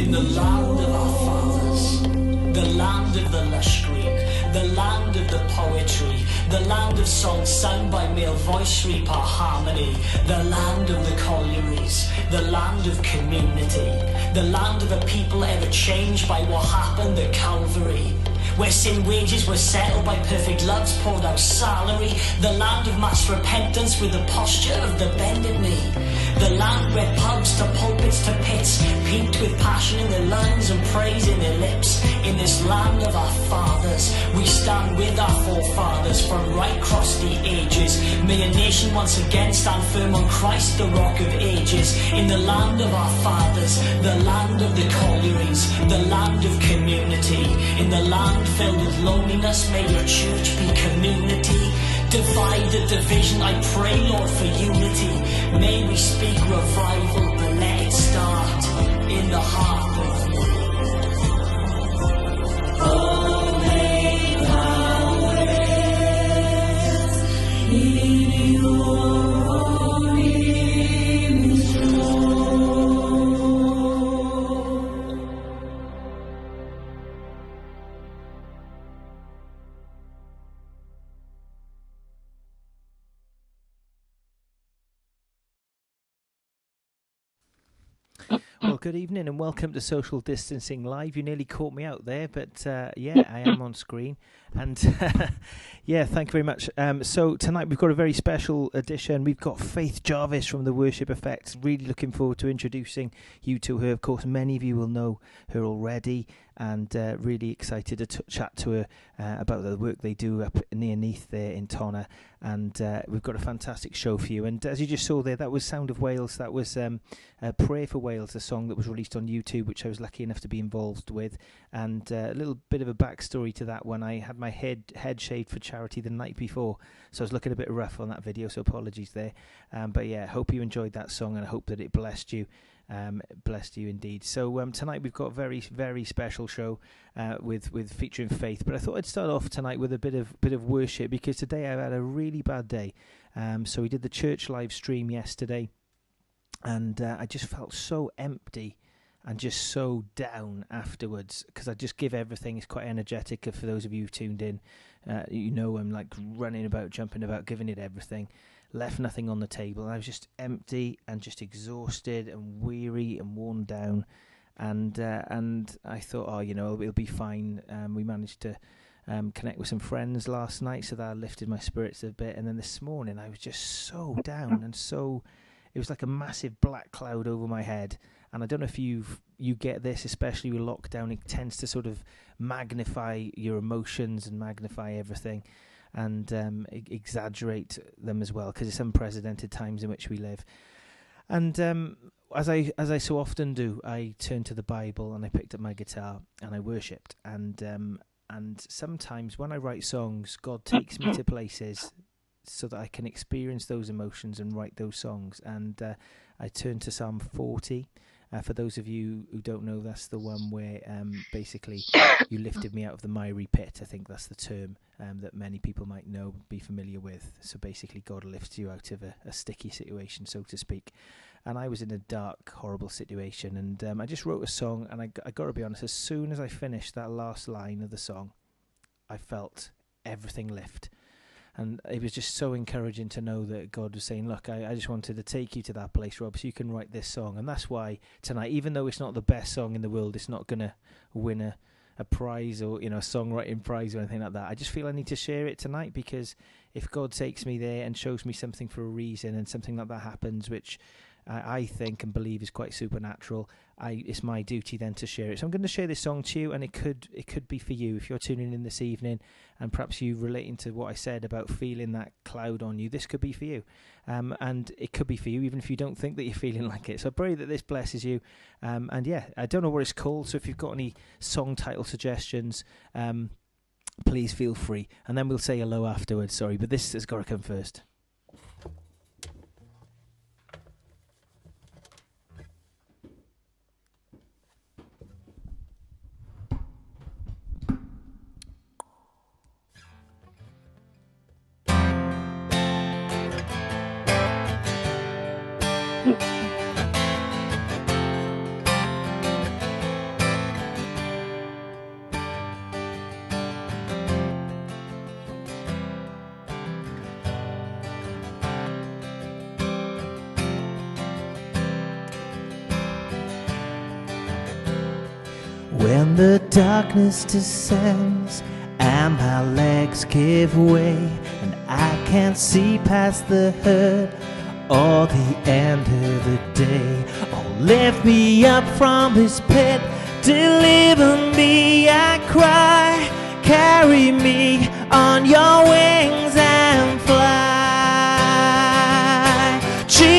in the land of our fathers, the land of the lush green, the land of the poetry, the land of songs sung by male voice reap our harmony, the land of the collieries, the land of community, the land of a people ever changed by what happened at Calvary, where sin wages were settled by perfect love's poured out salary, the land of mass repentance with the posture of the bended knee, the land where pubs to pulpits to pits peaked with passion in their lungs and praise in their lips. In this land of our fathers, we stand with our forefathers from right across the ages. May a nation once again stand firm on Christ, the rock of ages. In the land of our fathers, the land of the collieries, the land of community. In the land filled with loneliness, may your church be community. Divide the division, I pray, Lord, for unity. May we speak revival, but let it start in the heart of me. Oh, make our way. Well, good evening and welcome to Social Distancing Live. You nearly caught me out there, but yeah, I am on screen. And yeah, thank you very much. So tonight we've got a very special edition. We've got Faith Jarvis from the Worship Effect. Really looking forward to introducing you to her. Of course, many of you will know her already, and really excited to chat to her about the work they do up near Neath there in Tonna. And we've got a fantastic show for you. And as you just saw there, that was Sound of Wales. That was Pray for Wales, a song that was released on YouTube, which I was lucky enough to be involved with. And a little bit of a backstory to that one. I had my head shaved for charity the night before, so I was looking a bit rough on that video, so apologies there. But yeah, I hope you enjoyed that song, and I hope that it blessed you. Blessed you indeed. So tonight we've got a very, very special show with featuring Faith. But I thought I'd start off tonight with a bit of worship, because today I've had a really bad day. So we did the church live stream yesterday, and I just felt so empty and just so down afterwards, because I just give everything. It's quite energetic. For those of you who've tuned in, you know I'm like running about, jumping about, giving it everything. Left nothing on the table. I was just empty and just exhausted and weary and worn down, and I thought, oh, you know, it'll be fine. We managed to connect with some friends last night, so that lifted my spirits a bit. And then this morning I was just so down, and so it was like a massive black cloud over my head. And I don't know if you get this, especially with lockdown. It tends to sort of magnify your emotions and magnify everything, and exaggerate them as well, because it's unprecedented times in which we live. And as I so often do, I turned to the Bible and I picked up my guitar and I worshipped. And sometimes when I write songs, God takes me to places so that I can experience those emotions and write those songs. And I turned to Psalm 40. For those of you who don't know, that's the one where basically you lifted me out of the miry pit. I think that's the term that many people might know, be familiar with. So basically God lifts you out of a sticky situation, so to speak. And I was in a dark, horrible situation, and I just wrote a song, and I got to be honest, as soon as I finished that last line of the song, I felt everything lift. And it was just so encouraging to know that God was saying, look, I just wanted to take you to that place, Rob, so you can write this song. And that's why tonight, even though it's not the best song in the world, it's not going to win a prize or, you know, a songwriting prize or anything like that. I just feel I need to share it tonight, because if God takes me there and shows me something for a reason, and something like that happens, which I think and believe is quite supernatural, it's my duty then to share it. So I'm going to share this song to you, and it could be for you if you're tuning in this evening, and perhaps you relating to what I said about feeling that cloud on you. This could be for you, and it could be for you even if you don't think that you're feeling like it. So I pray that this blesses you. And yeah, I don't know what it's called, so if you've got any song title suggestions, please feel free, and then we'll say hello afterwards. Sorry, but this has got to come first. When the darkness descends and my legs give way, and I can't see past the hurt or the end of the day, oh, lift me up from this pit, deliver me, I cry, carry me on your wings and fly. Jesus,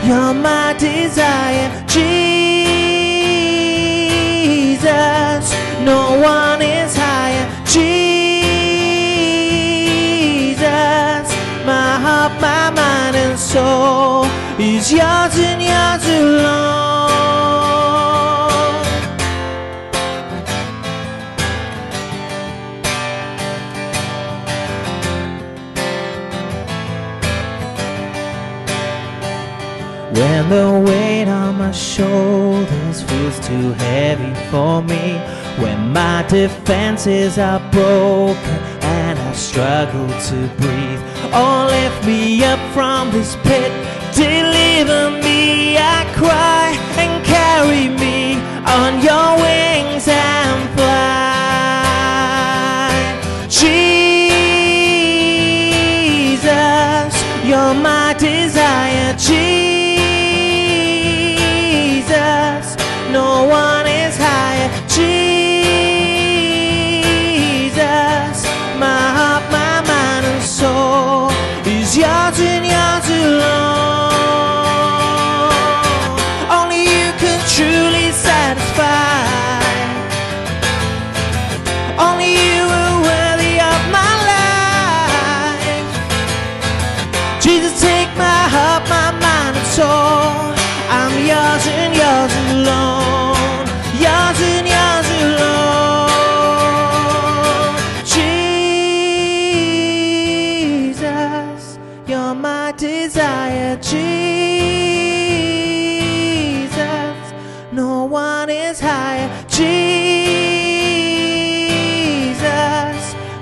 you're my desire. Jesus, no one is higher. Jesus, my heart, my mind and soul is yours and yours alone. When the weight on my shoulders feels too heavy for me, when my defenses are broken and I struggle to breathe, oh, lift me up from this pit, deliver me, I cry, and carry me on your wings and fly. Jesus, you're my desire. Jesus, no one is higher. Jesus, my heart, my mind and soul is yours and yours alone. Only you can truly satisfy. Only you are worthy of my life. Jesus, take my heart, my mind and soul. I'm yours and yours alone. Yours and yours alone. Jesus, you're my desire. Jesus, no one is higher. Jesus,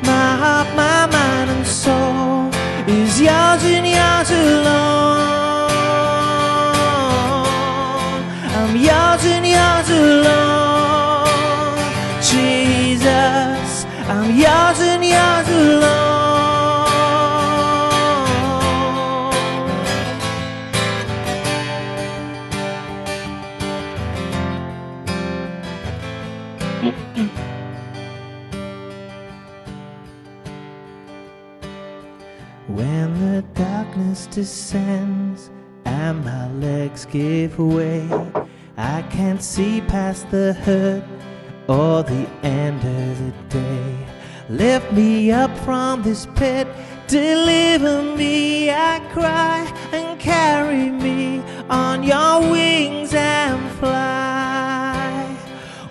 my heart, my mind and soul is yours and yours alone. I'm yours and yours alone. Jesus, I'm yours and yours alone. When the darkness descends and my legs give way, I can't see past the hurt or the end of the day. Lift me up from this pit, deliver me, I cry, and carry me on your wings and fly.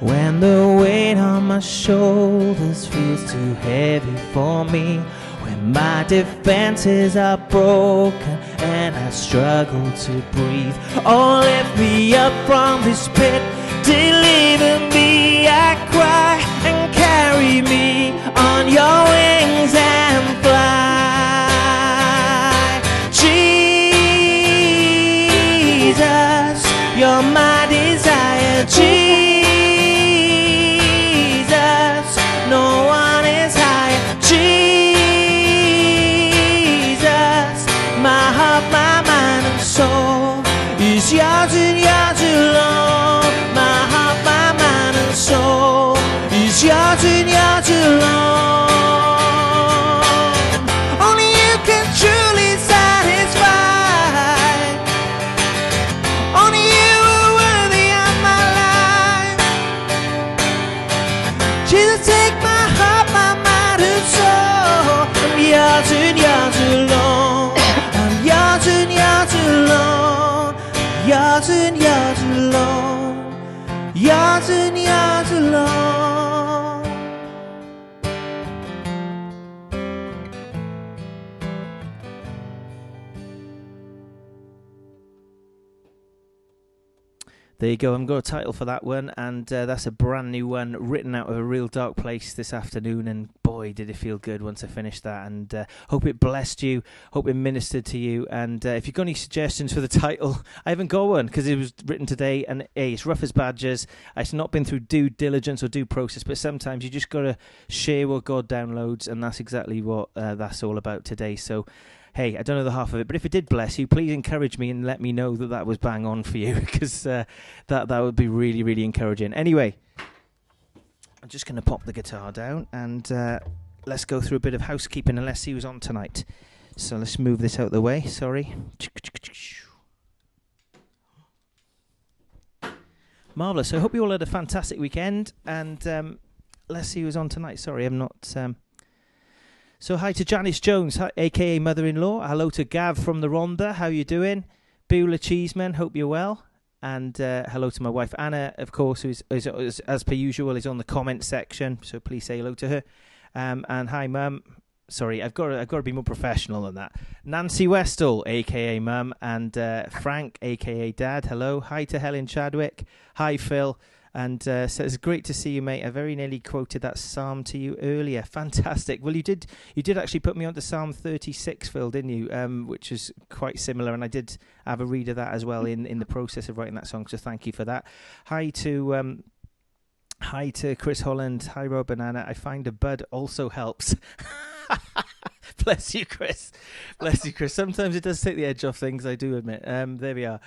When the weight on my shoulders feels too heavy for me, when my defenses are broken and I struggle to breathe, oh, lift me up from this pit, deliver me, I cry, and carry me on your wings and fly. Jesus, you're my desire. Jesus, no one is higher. Jesus, my heart, my mind and soul is yours and yours alone. My heart, my mind and soul is yours and yours alone. Only you can truly satisfy. Only you are worthy of my life. Jesus, take my heart, my mind and soul. I'm yours and yours alone. I'm yours and yours alone. Yours and yours alone. Yours and yours alone. There you go. I've got a title for that one, and that's a brand new one written out of a real dark place this afternoon, and boy, did it feel good once I finished that, and hope it blessed you, hope it ministered to you, and if you've got any suggestions for the title, I haven't got one, because it was written today, and hey, it's rough as badgers. It's not been through due diligence or due process, but sometimes you just got to share what God downloads, and that's exactly what that's all about today. So hey, I don't know the half of it, but if it did bless you, please encourage me and let me know that was bang on for you, because that would be really, really encouraging. Anyway, I'm just going to pop the guitar down and let's go through a bit of housekeeping, and let's see who's on tonight. So let's move this out of the way. Sorry. Marvellous. So I hope you all had a fantastic weekend, and let's see who's on tonight. Sorry, I'm not... So hi to Janice Jones, a.k.a. Mother-in-Law. Hello to Gav from the Rhondda. How you doing? Beulah Cheeseman, hope you're well. And hello to my wife Anna, of course, who is as per usual, is on the comment section. So please say hello to her. And hi, Mum. Sorry, I've got to be more professional than that. Nancy Westall, a.k.a. Mum, and Frank, a.k.a. Dad. Hello. Hi to Helen Chadwick. Hi, Phil. And says, great to see you, mate. I very nearly quoted that psalm to you earlier. Fantastic. Well, you did actually put me onto Psalm 36, Phil, didn't you? Which is quite similar, and I did have a read of that as well in the process of writing that song, so thank you for that. Hi to Chris Holland. Hi, Rob Banana. I find a bud also helps. Bless you, Chris. Bless you, Chris. Sometimes it does take the edge off things, I do admit. There we are.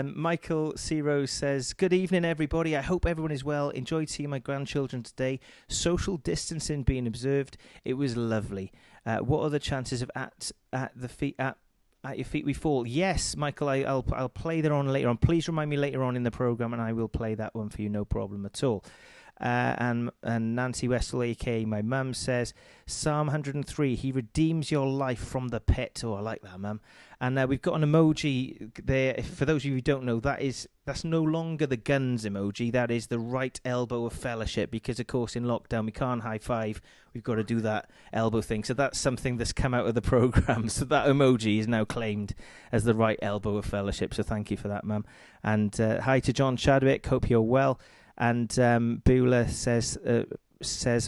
Michael C. Rose says, good evening, everybody. I hope everyone is well. Enjoyed seeing my grandchildren today. Social distancing being observed. It was lovely. What are the chances of at your feet we fall? Yes, Michael, I'll play that on later on. Please remind me later on in the programme, and I will play that one for you, no problem at all. And Nancy Westall, a.k.a. my mum, says, Psalm 103, he redeems your life from the pit. Oh, I like that, mum. And we've got an emoji there. For those of you who don't know, that's no longer the guns emoji. That is the right elbow of fellowship, because, of course, in lockdown, we can't high five. We've got to do that elbow thing. So that's something that's come out of the programme. So that emoji is now claimed as the right elbow of fellowship. So thank you for that, mum. And hi to John Chadwick. Hope you're well. And Beulah says,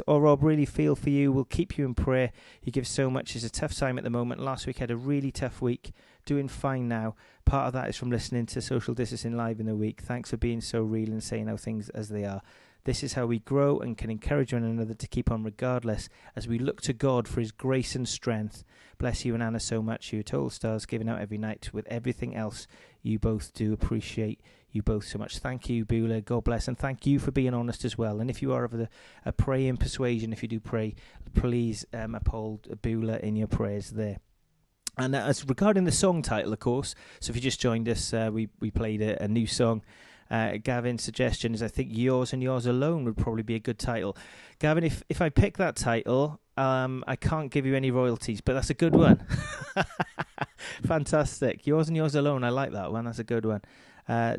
oh, Rob, really feel for you. We'll keep you in prayer. You give so much. It's a tough time at the moment. Last week had a really tough week. Doing fine now. Part of that is from listening to Social Distancing Live in the week. Thanks for being so real and saying how things as they are. This is how we grow and can encourage one another to keep on regardless as we look to God for his grace and strength. Bless you and Anna so much. You're total stars, giving out every night with everything else you both do. Appreciate you both so much. Thank you, Beulah. God bless. And thank you for being honest as well. And if you are of a praying persuasion, if you do pray, please uphold Beulah in your prayers there. And as regarding the song title, of course, so if you just joined us, we played a new song. Gavin's suggestion is, I think, Yours and Yours Alone would probably be a good title. Gavin, if I pick that title, I can't give you any royalties, but that's a good one. Fantastic. Yours and Yours Alone, I like that one. That's a good one.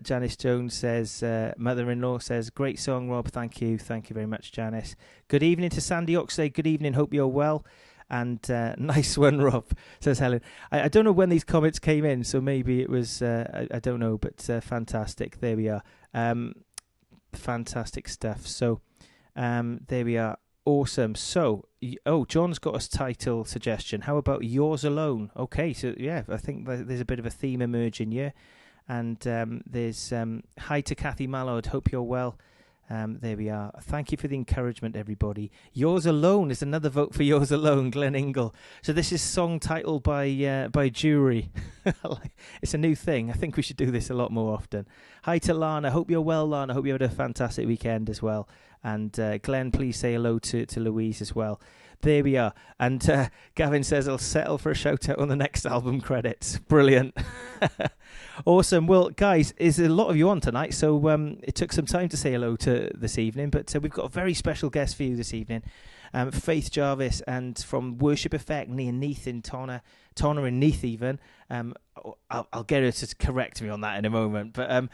Janice Jones says, mother-in-law says, great song, Rob. Thank you. Thank you very much, Janice. Good evening to Sandy Oxlade. Good evening. Hope you're well. And nice one, Rob, says Helen. I don't know when these comments came in, so maybe it was, I don't know, but fantastic. There we are. Fantastic stuff. So there we are. Awesome. So, John's got a title suggestion. How about Yours Alone? Okay, so yeah, I think there's a bit of a theme emerging here. And there's hi to Kathy Mallard. Hope you're well. There we are. Thank you for the encouragement, everybody. Yours Alone is another vote for Yours Alone, Glenn Ingle. So this is song titled by jury. It's a new thing. I think we should do this a lot more often. Hi to Lana. Hope you're well, Lana. Hope you had a fantastic weekend as well. And Glenn, please say hello to Louise as well. There we are. And Gavin says, I'll settle for a shout out on the next album credits. Brilliant. Awesome. Well, guys, there's a lot of you on tonight, so it took some time to say hello to this evening, but we've got a very special guest for you this evening. Faith Jarvis, and from Worship Effect, near Neath in Tonna and Neath even. I'll get her to correct me on that in a moment. But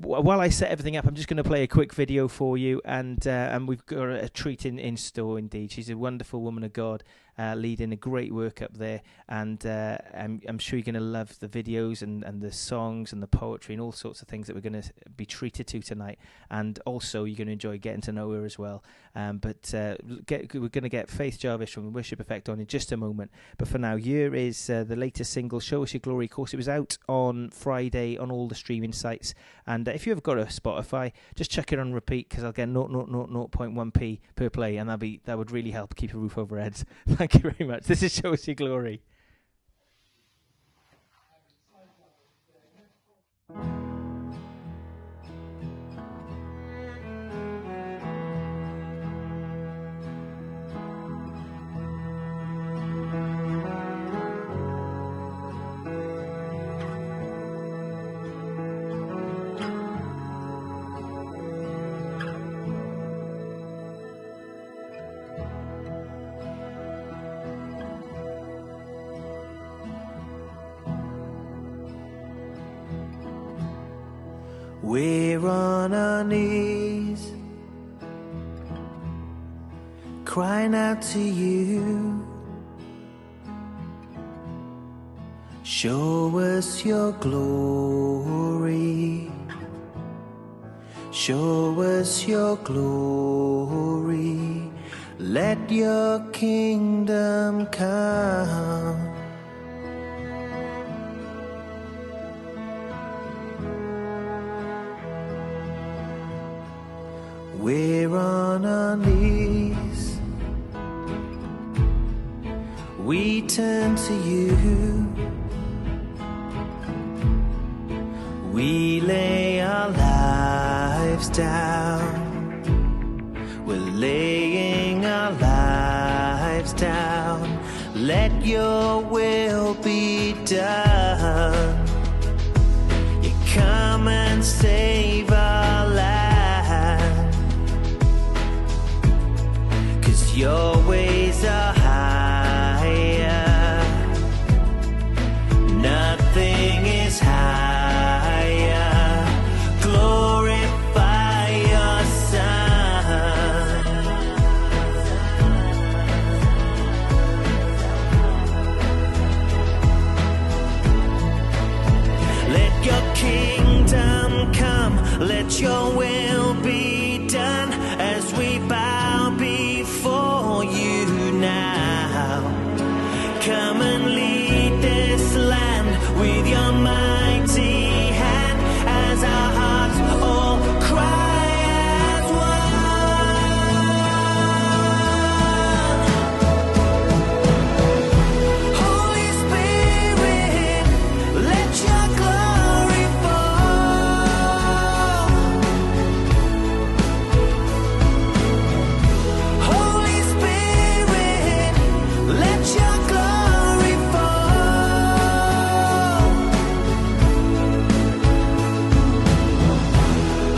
while I set everything up, I'm just going to play a quick video for you, and we've got a treat in store indeed. She's a wonderful woman of God, leading a great work up there, and I'm sure you're going to love the videos and the songs and the poetry and all sorts of things that we're going to be treated to tonight, and also you're going to enjoy getting to know her as well. But we're going to get Faith Jarvis from Worship Effect on in just a moment. But for now, here is the latest single, Show Us Your Glory. Of course, it was out on Friday on all the streaming sites, and if you ever got a Spotify, just check it on repeat, because I'll get 0.1p per play, and that would really help keep a roof over heads. Thank you very much. This is Show Us Your Glory. We're on our knees, crying out to you. Show us your glory. Show us your glory. Let your kingdom come. We're on our knees. We turn to you. We lay our lives down. We're laying our lives down. Let your will be done. You come and save our land. 'Cause your ways are higher. Nothing is higher. Glorify your Son. Let your kingdom come. Let your will be done as we bow before you now. Come and lead this land with your mighty hand as our hearts all cry as one. Holy Spirit, let your glory fall. Holy Spirit, let your glory fall.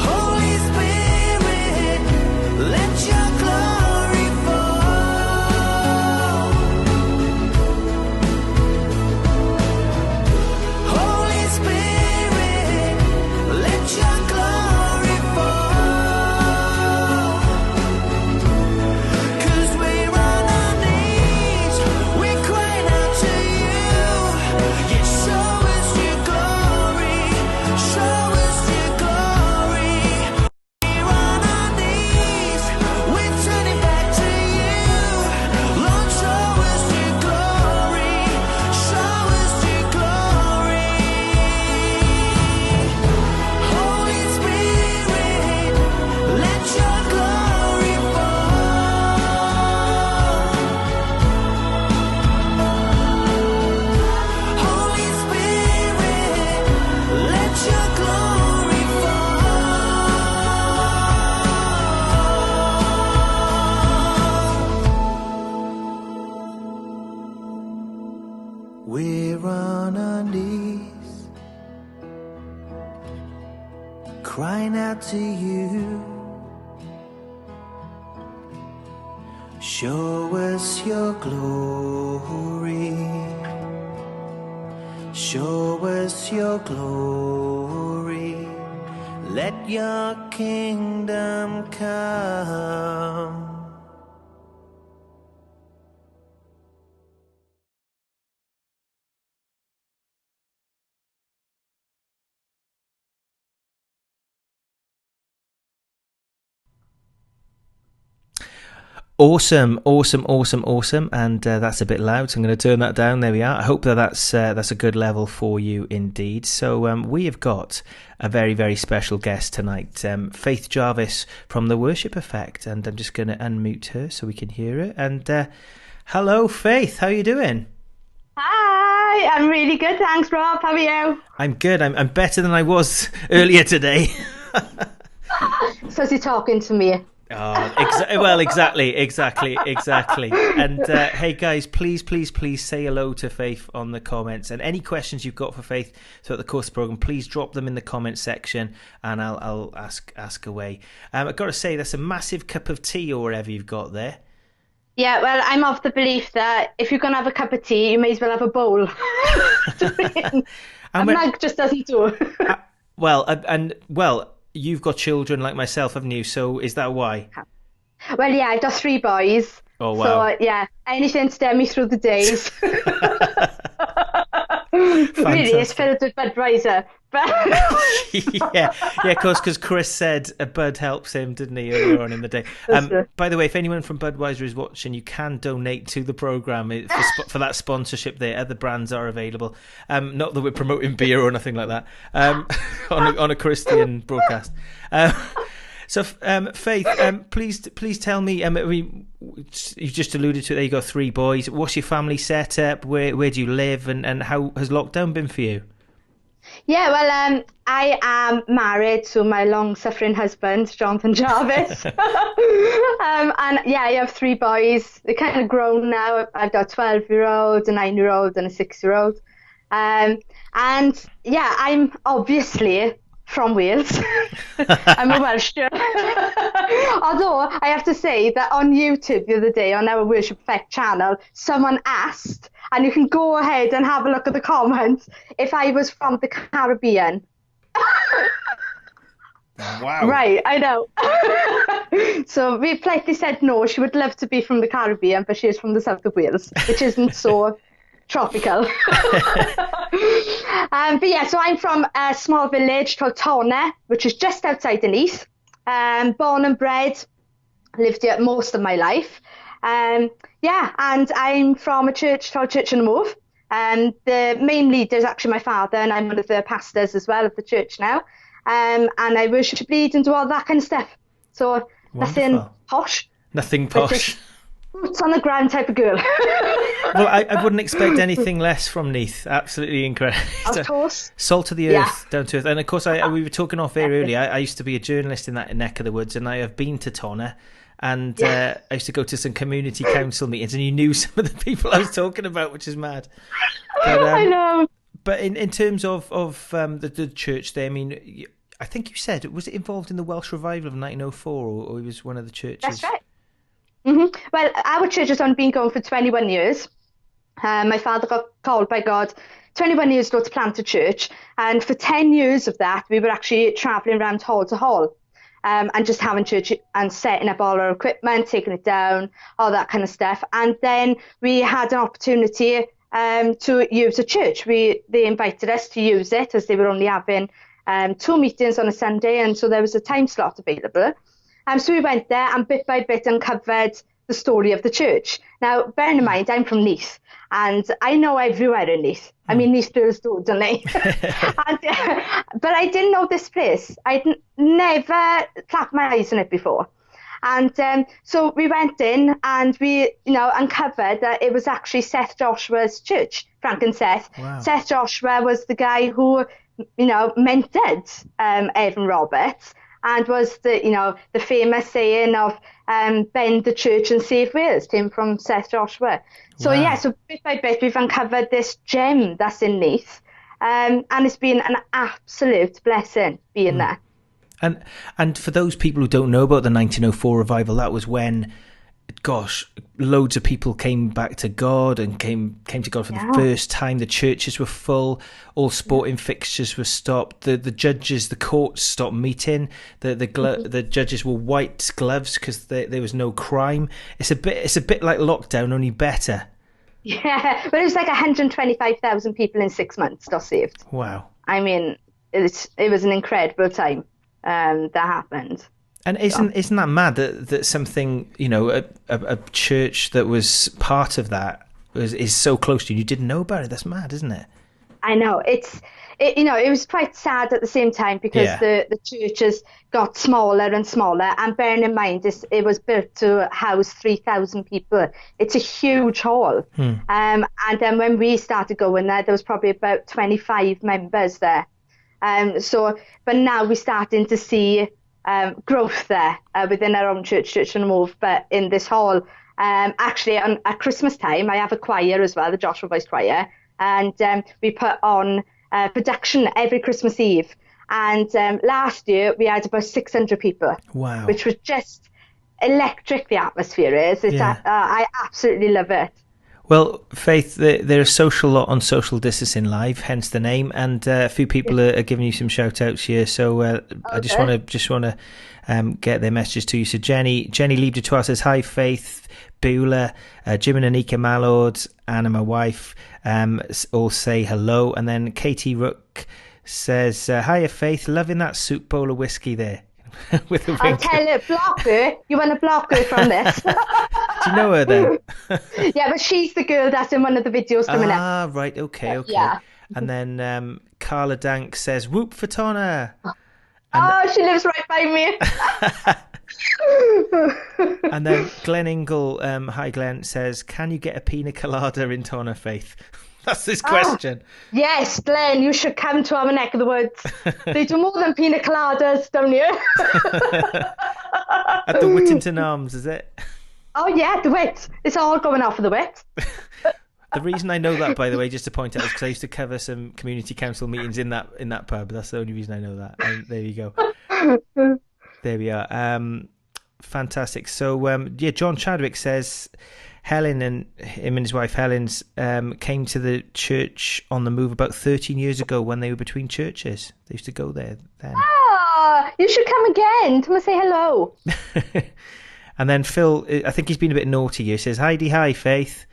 Holy Spirit, let your glory fall. Holy Spirit, let your glory fall. 'Cause we're on our knees, we're crying out to you. You show us your glory, show us your glory. We're on our knees, we're turning back to you. Lord, show us your glory, show us your glory. Holy Spirit, let your glory fall. Holy Spirit, let your glory fall. We're on our knees, crying out to you. Show us your glory. Show us your glory. Let your kingdom come. Awesome. And that's a bit loud, so I'm going to turn that down. There we are. I hope that's a good level for you indeed. So we have got a very, very special guest tonight, Faith Jarvis from The Worship Effect, and I'm just going to unmute her so we can hear her. And hello, Faith. How are you doing? Hi, I'm really good, thanks, Rob. How are you? I'm good. I'm better than I was earlier today. So you're talking to me. Oh, well, exactly. And hey, guys, please say hello to Faith on the comments. And any questions you've got for Faith throughout the course of the program, please drop them in the comment section, and I'll ask away. I've got to say, that's a massive cup of tea or whatever you've got there. Yeah, well, I'm of the belief that if you're going to have a cup of tea, you may as well have a bowl. A mug just doesn't do. Well, you've got children like myself, haven't you? So is that why? Well, yeah, I've got 3 boys. Oh, wow. So, yeah, anything to get me through the days. Really, it's filled with Budweiser. yeah, of course, because Chris said a Bud helps him, didn't he, earlier on in the day? By the way, if anyone from Budweiser is watching, you can donate to the programme for that sponsorship there. Other brands are available. Not that we're promoting beer or nothing like that on a Christian broadcast. So, Faith, please tell me, you just alluded to it, there you go, 3 boys. What's your family setup? Where do you live? And how has lockdown been for you? Yeah, well, I am married to my long-suffering husband, Jonathan Jarvis. And yeah, I have 3 boys. They're kind of grown now. I've got a 12-year-old, a 9-year-old, and a 6-year-old. And yeah, I'm obviously from Wales. I'm a Welsh girl. Although I have to say that on YouTube the other day, on our Worship Effect channel, someone asked, and you can go ahead and have a look at the comments, if I was from the Caribbean. Wow. Right, I know. So we politely said no, she would love to be from the Caribbean, but she is from the south of Wales, which isn't so tropical. But yeah, so I'm from a small village called Tonne, which is just outside of Nice. Born and bred, lived here most of my life. Yeah, and I'm from a church called Church on the Move. The main leader is actually my father, and I'm one of the pastors as well of the church now. And I worship, lead, and do all that kind of stuff. So nothing posh. Nothing posh. Boots on the ground type of girl. Well, I wouldn't expect anything less from Neath. Absolutely incredible. Of course. Salt of the earth, down to earth. And of course, we were talking off air earlier. I used to be a journalist in that neck of the woods, and I have been to Tonne. And I used to go to some community council meetings, and you knew some of the people I was talking about, which is mad. But, I know. But in terms of the church there, I mean, I think you said, was it involved in the Welsh revival of 1904, or it was one of the churches? That's right. Mm-hmm. Well, our church has only been going for 21 years. My father got called by God 21 years ago to plant a church, and for 10 years of that, we were actually travelling around hall to hall. And just having church and setting up all our equipment, taking it down, all that kind of stuff. And then we had an opportunity to use a church. They invited us to use it, as they were only having 2 meetings on a Sunday, and so there was a time slot available. So we went there and bit by bit uncovered the story of the church. Now, bearing in mind, I'm from Nice, and I know everywhere in Nice. I mean, Nice girls do, don't they? But I didn't know this place. I'd never clapped my eyes on it before. And so we went in and we, uncovered that it was actually Seth Joshua's church, Frank and Seth. Wow. Seth Joshua was the guy who, mentored Evan Roberts, and was the famous saying of bend the church and save Wales came from Seth Joshua. So wow. Yeah, so bit by bit we've uncovered this gem that's in Nice, and it's been an absolute blessing being there. And for those people who don't know about the 1904 revival, that was when, gosh, loads of people came back to God and came to God for the first time. The churches were full. All sporting fixtures were stopped. The judges, the courts stopped meeting. The judges wore white gloves because there was no crime. It's a bit like lockdown, only better. Yeah, but it was like 125,000 people in 6 months got saved. Wow. I mean, it was an incredible time that happened. And isn't that mad that something, a church that was part of that is so close to you? You didn't know about it. That's mad, isn't it? I know. It was quite sad at the same time because the churches got smaller and smaller. And bearing in mind, it was built to house 3,000 people. It's a huge hall. And then when we started going there was probably about 25 members there. But now we're starting to see growth there within our own church on the Move, but in this hall. Actually, at Christmas time, I have a choir as well, the Joshua Voice Choir, and we put on production every Christmas Eve. And last year, we had about 600 people. Wow. Which was just electric, the atmosphere is. I absolutely love it. Well, Faith, they're a social lot on Social Distancing Live, hence the name, and a few people are giving you some shout-outs here. So I just want to get their messages to you. So Jenny Liebder to us says, "Hi Faith, Beulah, Jim and Anika Mallord, Anna, my wife, all say hello. And then Katie Rook says, hiya, Faith, loving that soup bowl of whiskey there. With a I'll wink. tell you, block her. You want to block her from this? Do you know her then? Yeah, but she's the girl that's in one of the videos coming up. Ah, right, okay. Yeah. And then Carla Dank says, whoop for Tonna. She lives right by me. And then Glenn Ingle, hi Glenn, says, can you get a pina colada in Tonna, Faith? That's his question. Yes, Glenn, you should come to our neck of the woods. They do more than pina coladas down here. At the Whittington Arms, is it? Oh yeah, the wit. It's all going off of the wit. The reason I know that, by the way, just to point out, is because I used to cover some community council meetings in that pub. That's the only reason I know that. And there you go. There we are. Fantastic. So, John Chadwick says Helen and him and his wife Helen's came to the church on the move about 13 years ago when they were between churches. They used to go there then. Ah, you should come again. Come and say hello. And then Phil, I think he's been a bit naughty here, says, Heidi, hi, Faith.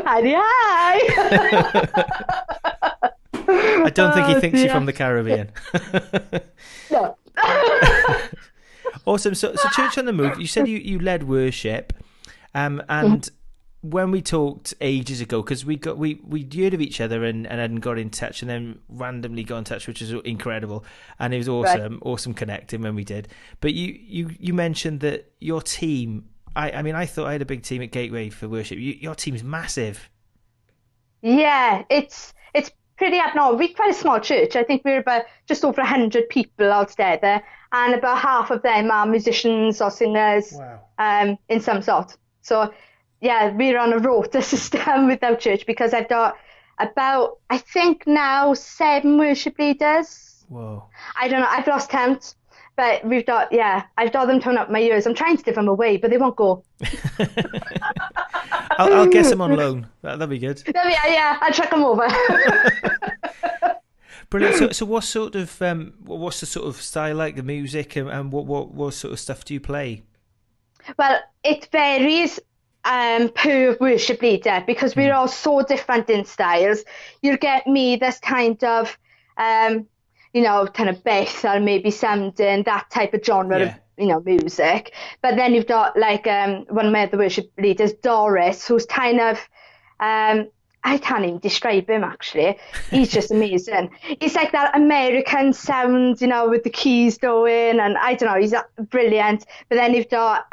Heidi, hi. I don't think he thinks you're from the Caribbean. No. Awesome. So Church on the Move, you said you led worship, and when we talked ages ago, because we heard of each other and then got in touch, and then randomly got in touch, which was incredible, and it was awesome, awesome connecting when we did. But you mentioned that your team. I mean, I thought I had a big team at Gateway for worship. Your team's massive. Yeah, it's pretty abnormal. We're quite a small church. I think we're about just over 100 people altogether, and about half of them are musicians or singers. Wow. In some sort. So, yeah, we're on a rota system with our church because I've got about, I think now, 7 worship leaders. Whoa. I don't know. I've lost count. But I've got them torn up my ears. I'm trying to give them away, but they won't go. I'll guess them on loan. That'll be good. Yeah, I'll chuck them over. Brilliant. So what sort of what's the sort of style like, the music, and what sort of stuff do you play? Well, it varies per worship leader because we're all so different in styles. You'll get me this kind of kind of Beth or maybe something, that type of genre of, music. But then you've got like one of my other worship leaders, Doris, who's kind of, I can't even describe him actually. He's just amazing. He's like that American sound, with the keys going, and I don't know, he's brilliant. But then you've got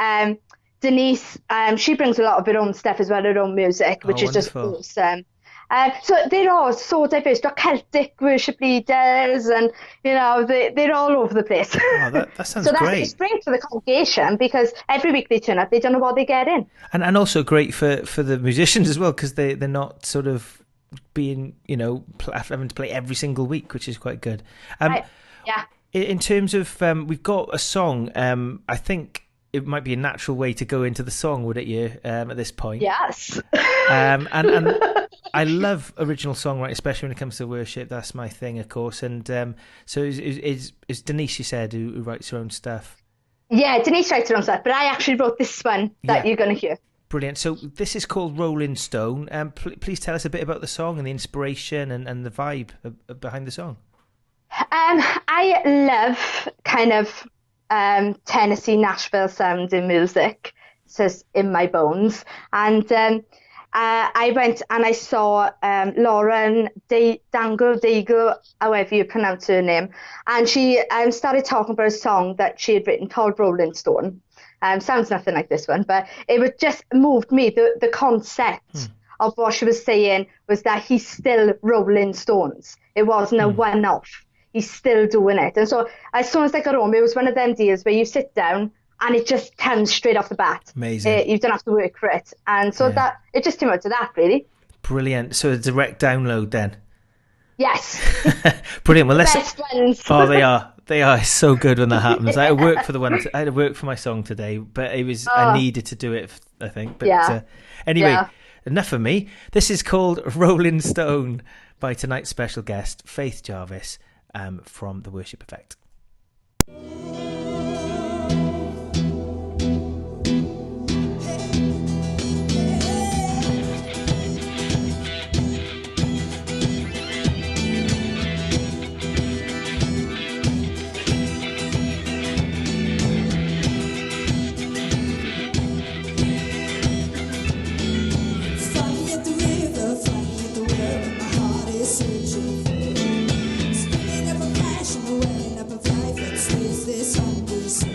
Denise, she brings a lot of her own stuff as well, her own music, which is just awesome. So they're all so diverse. They're Celtic worship leaders, and they're all over the place. Oh, that sounds so great. It's great for the congregation because every week they turn up, they don't know what they get in. And also great for the musicians as well, because they're not sort of being having to play every single week, which is quite good. Yeah. In terms of we've got a song. I think it might be a natural way to go into the song, would it? At this point. Yes. And I love original songwriting, especially when it comes to worship. That's my thing, of course. And so is Denise, you said, who writes her own stuff? Yeah, Denise writes her own stuff, but I actually wrote this one that you're going to hear. Brilliant. So this is called Rolling Stone. Please tell us a bit about the song and the inspiration and the vibe behind the song. I love kind of Tennessee, Nashville sound in music. It's just in my bones. And I went and I saw Lauren Daigle, however you pronounce her name, and she started talking about a song that she had written called Rolling Stone. Sounds nothing like this one, but it would just moved me. The concept of what she was saying was that he's still rolling stones. It wasn't a one-off. He's still doing it. And so as soon as I got home, it was one of them deals where you sit down and it just comes straight off the bat. Amazing. You don't have to work for it. And so that it just came out to that, really. Brilliant. So a direct download then? Yes. Brilliant. Well, Best ones. Oh, they are. They are so good when that happens. I had to work for my song today, but it was I needed to do it, I think. But anyway, enough of me. This is called Rolling Stone by tonight's special guest, Faith Jarvis, from The Worship Effect. at the river, flying at the well, my heart is searching for. Spinning up a passion, a welling up of life that stays this hungry soul.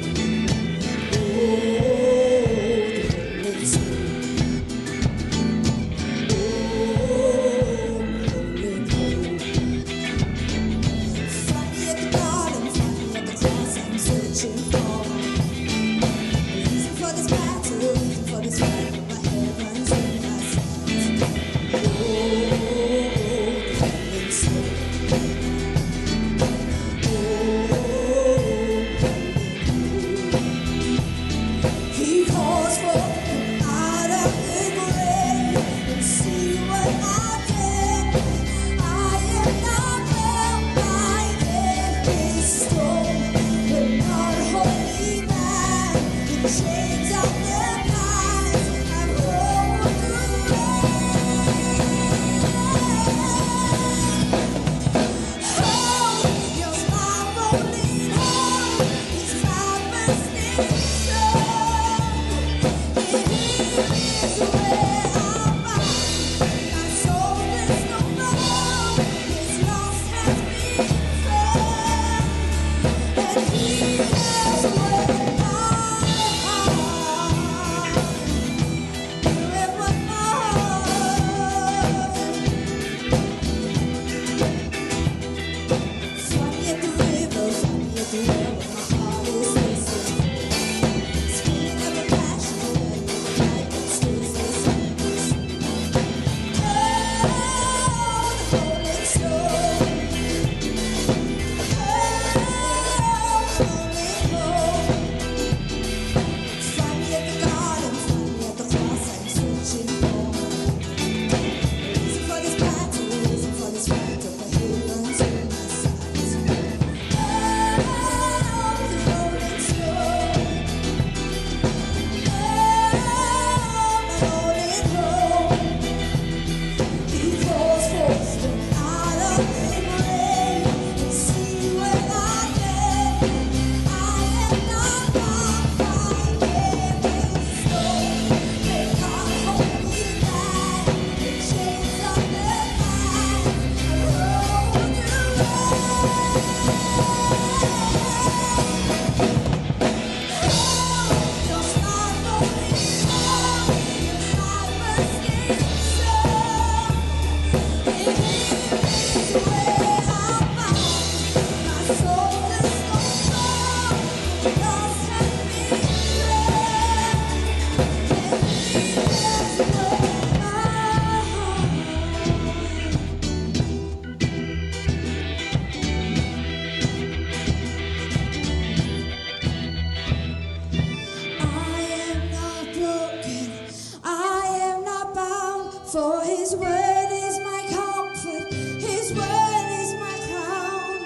For his word is my comfort, his word is my crown.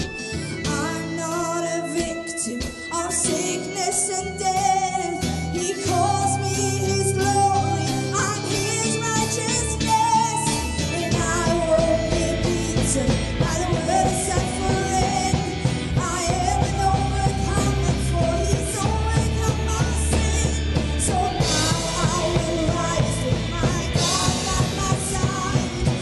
I'm not a victim of sickness and death. He calls me his glory, I'm his righteousness. And I won't be beaten by the words that forever. I am an overcomer, for he's overcome my sin. So now I will rise with my God by my side.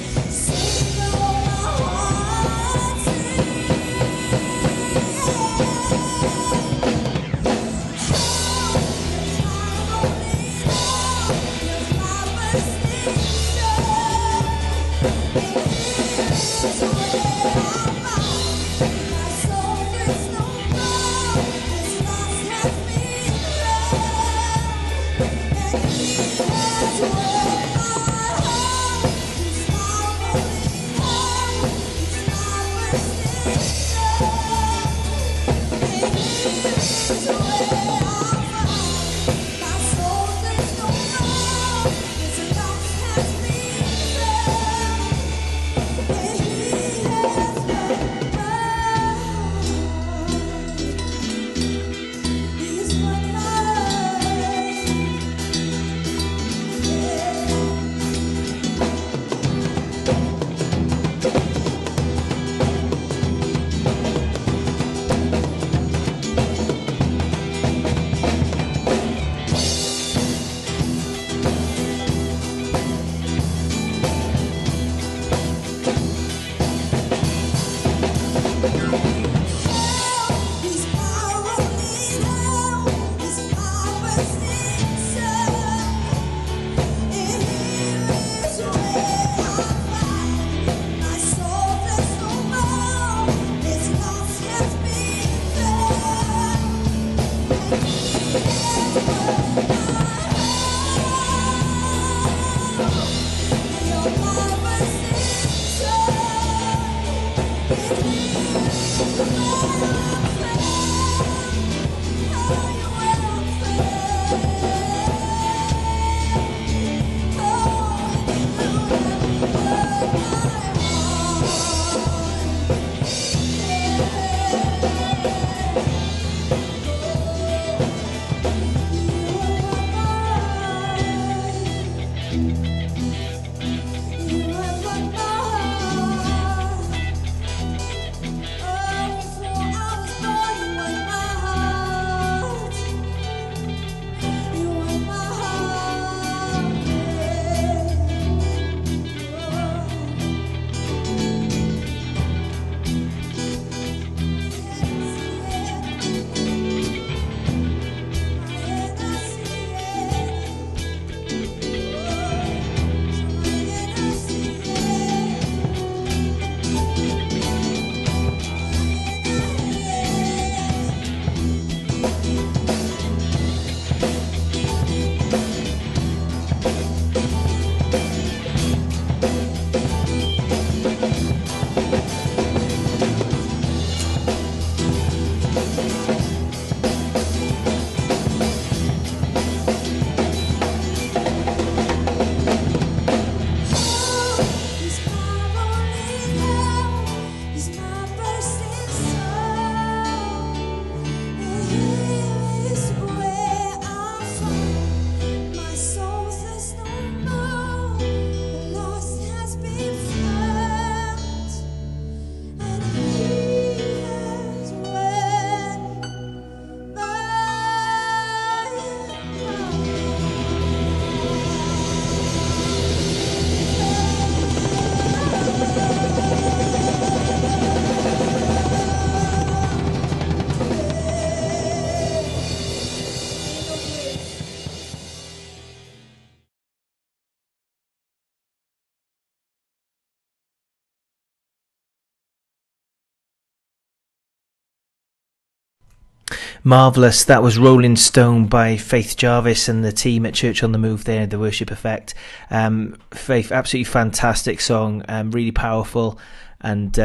Marvellous. That was Rolling Stone by Faith Jarvis and the team at Church on the Move there, The Worship Effect. Faith, absolutely fantastic song, really powerful, and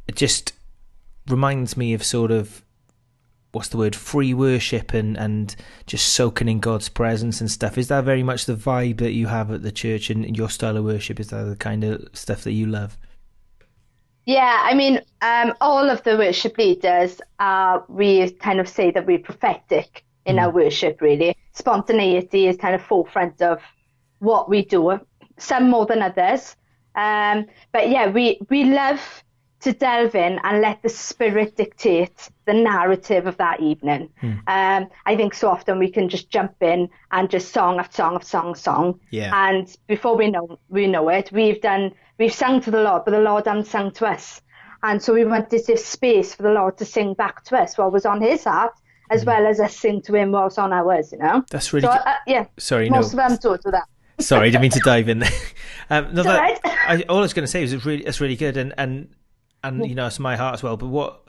it just reminds me of sort of, what's the word, free worship and just soaking in God's presence and stuff. Is that very much the vibe that you have at the church and your style of worship? Is that the kind of stuff that you love? Yeah, I mean, all of the worship leaders, we kind of say that we're prophetic in our worship, really. Spontaneity is kind of forefront of what we do, some more than others. But yeah, we love to delve in and let the Spirit dictate the narrative of that evening. I think so often we can just jump in and just song after song. Yeah. And before we know it, we've sung to the Lord, but the Lord hasn't sung to us. And so we wanted this space for the Lord to sing back to us what was on his heart, as well as us sing to him what was on ours, you know? That's really so, good. yeah. Sorry, most of them do that. Sorry, I didn't mean to dive in there. No, Right. all I was going to say was it's really good, and you know, it's my heart as well. But what,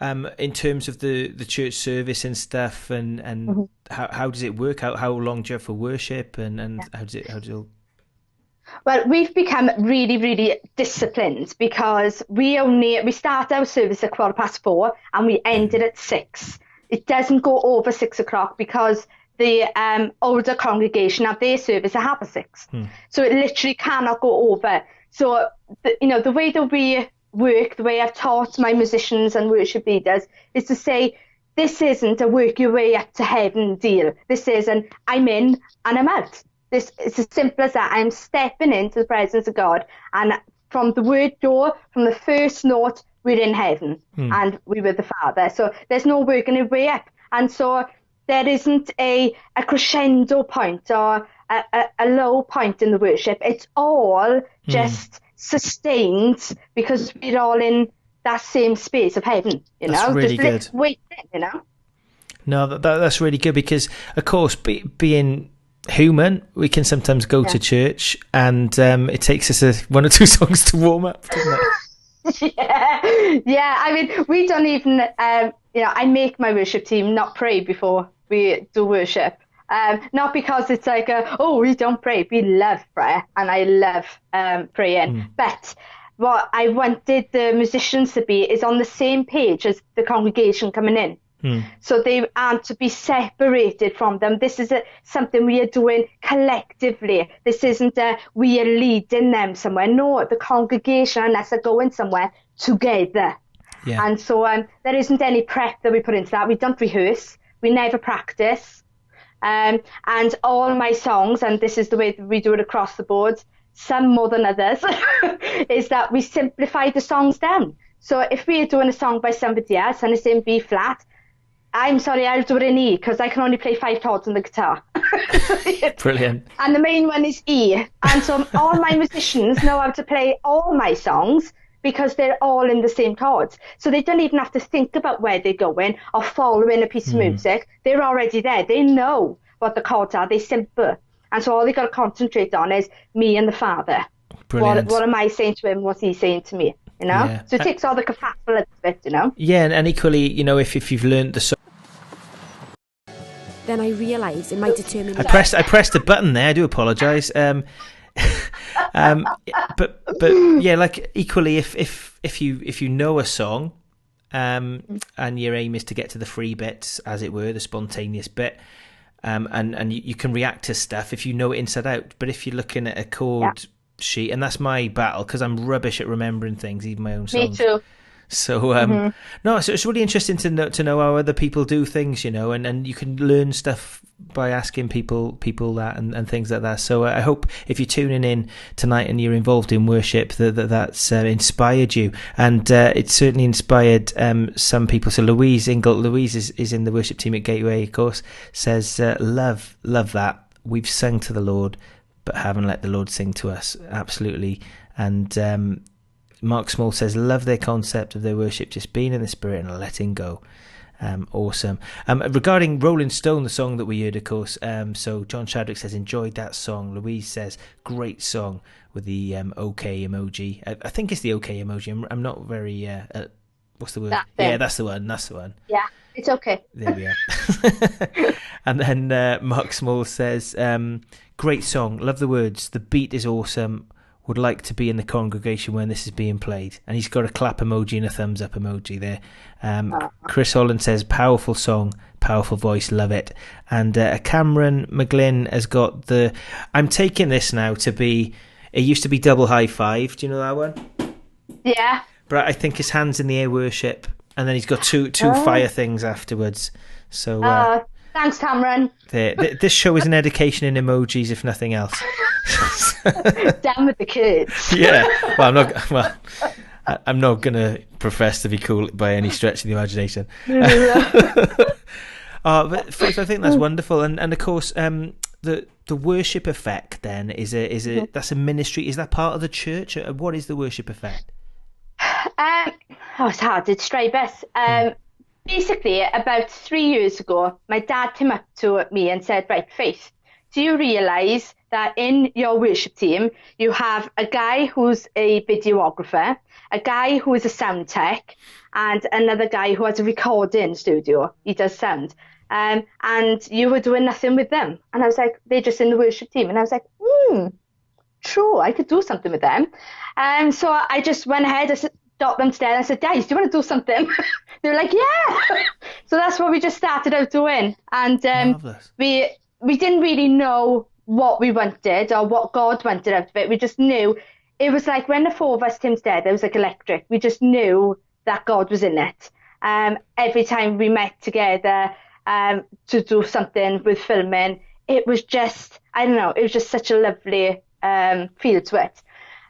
in terms of the church service and stuff, and how does it work? How long do you have for worship, and how does it all? Well, we've become really, really disciplined because we start our service at 4:15 and we end it at 6. It doesn't go over 6 o'clock because the older congregation have their service at 6:30. So it literally cannot go over. So, the way that we work, the way I've taught my musicians and worship leaders is to say, this isn't a work your way up to heaven deal. This is an I'm in and I'm out. It's as simple as that. I'm stepping into the presence of God, and from the word go, from the first note, we're in heaven and we're with the Father. So there's no working your way up. And so there isn't a crescendo point or a low point in the worship. It's all just sustained because we're all in that same space of heaven, you That's know? really just good. wait, you know? No, that's really good because, of course, being human, we can sometimes go to church and it takes us one or two songs to warm up, doesn't it? Yeah. I mean, we don't even, I make my worship team not pray before we do worship. Not because it's like, we don't pray. We love prayer, and I love praying. But what I wanted the musicians to be is on the same page as the congregation coming in. So they aren't to be separated from them. This is something we are doing collectively. This isn't we are leading them somewhere. No, the congregation and us are going somewhere together. Yeah. And so there isn't any prep that we put into that. We don't rehearse. We never practice. And all my songs, and this is the way that we do it across the board, some more than others, is that we simplify the songs down. So if we are doing a song by somebody else and it's in B flat, I'm sorry, I'll do it in E because I can only play 5 chords on the guitar. Brilliant. And the main one is E. And so all my musicians know how to play all my songs because they're all in the same chords. So they don't even have to think about where they're going or following a piece of music. They're already there. They know what the chords are. They're simple. And so all they got to concentrate on is me and the Father. Brilliant. What am I saying to him? What's he saying to me? You know? Yeah. So it takes all the kerfuffle out of it, you know? Yeah, and equally, you know, if you've learned the song. Then I realised in my determination. I pressed a button there. I do apologise. But yeah, like equally, if you know a song, and your aim is to get to the free bits, as it were, the spontaneous bit, and you can react to stuff if you know it inside out. But if you're looking at a chord sheet, and that's my battle because I'm rubbish at remembering things, even my own songs. Me too. So no, so it's really interesting to know how other people do things, you know, and you can learn stuff by asking people that and things like that. So I hope if you're tuning in tonight and you're involved in worship that's inspired you, and it's certainly inspired some people. So Louise is in the worship team at Gateway, of course, says love that we've sung to the Lord but haven't let the Lord sing to us. Absolutely. And Mark Small says, love their concept of their worship, just being in the Spirit and letting go. Awesome. Regarding Rolling Stone, the song that we heard, of course, so John Shadwick says, enjoyed that song. Louise says, great song, with the OK emoji. I think it's the OK emoji. I'm not very... what's the word? That's yeah, it. that's the one. Yeah. It's okay. There we are. And then Mark Small says, great song, love the words, the beat is awesome, would like to be in the congregation when this is being played. And he's got a clap emoji and a thumbs up emoji there. Chris Holland says, powerful song, powerful voice, love it. And Cameron McGlynn has got I'm taking this now to be, it used to be double high five, do you know that one? Yeah. But I think his hands in the air worship, and then he's got two fire things afterwards. So thanks, Cameron. this show is an education in emojis, if nothing else. Down with the kids. Yeah. Well, I'm not going to profess to be cool by any stretch of the imagination. But Faith, I think that's wonderful, and of course, the worship effect then is that's a ministry. Is that part of the church? What is the worship effect? It's hard to describe it. Basically, about 3 years ago, my dad came up to me and said, right, Faith, do you realise that in your worship team, you have a guy who's a videographer, a guy who is a sound tech, and another guy who has a recording studio. He does sound. And you were doing nothing with them. And I was like, they're just in the worship team. And I was like, true, I could do something with them. So I just went ahead, I stopped them downstairs, and I said, guys, do you want to do something? They were like, yeah. So that's what we just started out doing. And we didn't really know what we wanted or what God wanted out of it. We just knew it was like when the four of us came together, it was like electric. We just knew that God was in it. Every time we met together to do something with filming, it was just, I don't know, it was just such a lovely feel to it.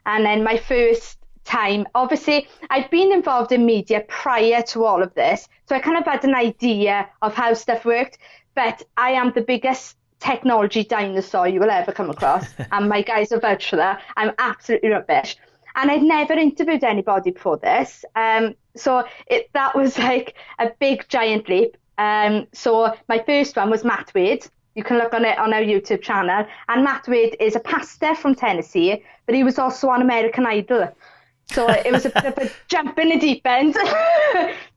And then my first time, obviously I'd been involved in media prior to all of this, so I kind of had an idea of how stuff worked, but I am the biggest technology dinosaur you will ever come across, and my guys will vouch for that. I'm absolutely rubbish, and I'd never interviewed anybody before this, so that was like a big giant leap. So my first one was Matt Wade. You can look on it on our YouTube channel, and Matt Wade is a pastor from Tennessee, but he was also on American Idol. So it was a bit of a jump in the deep end.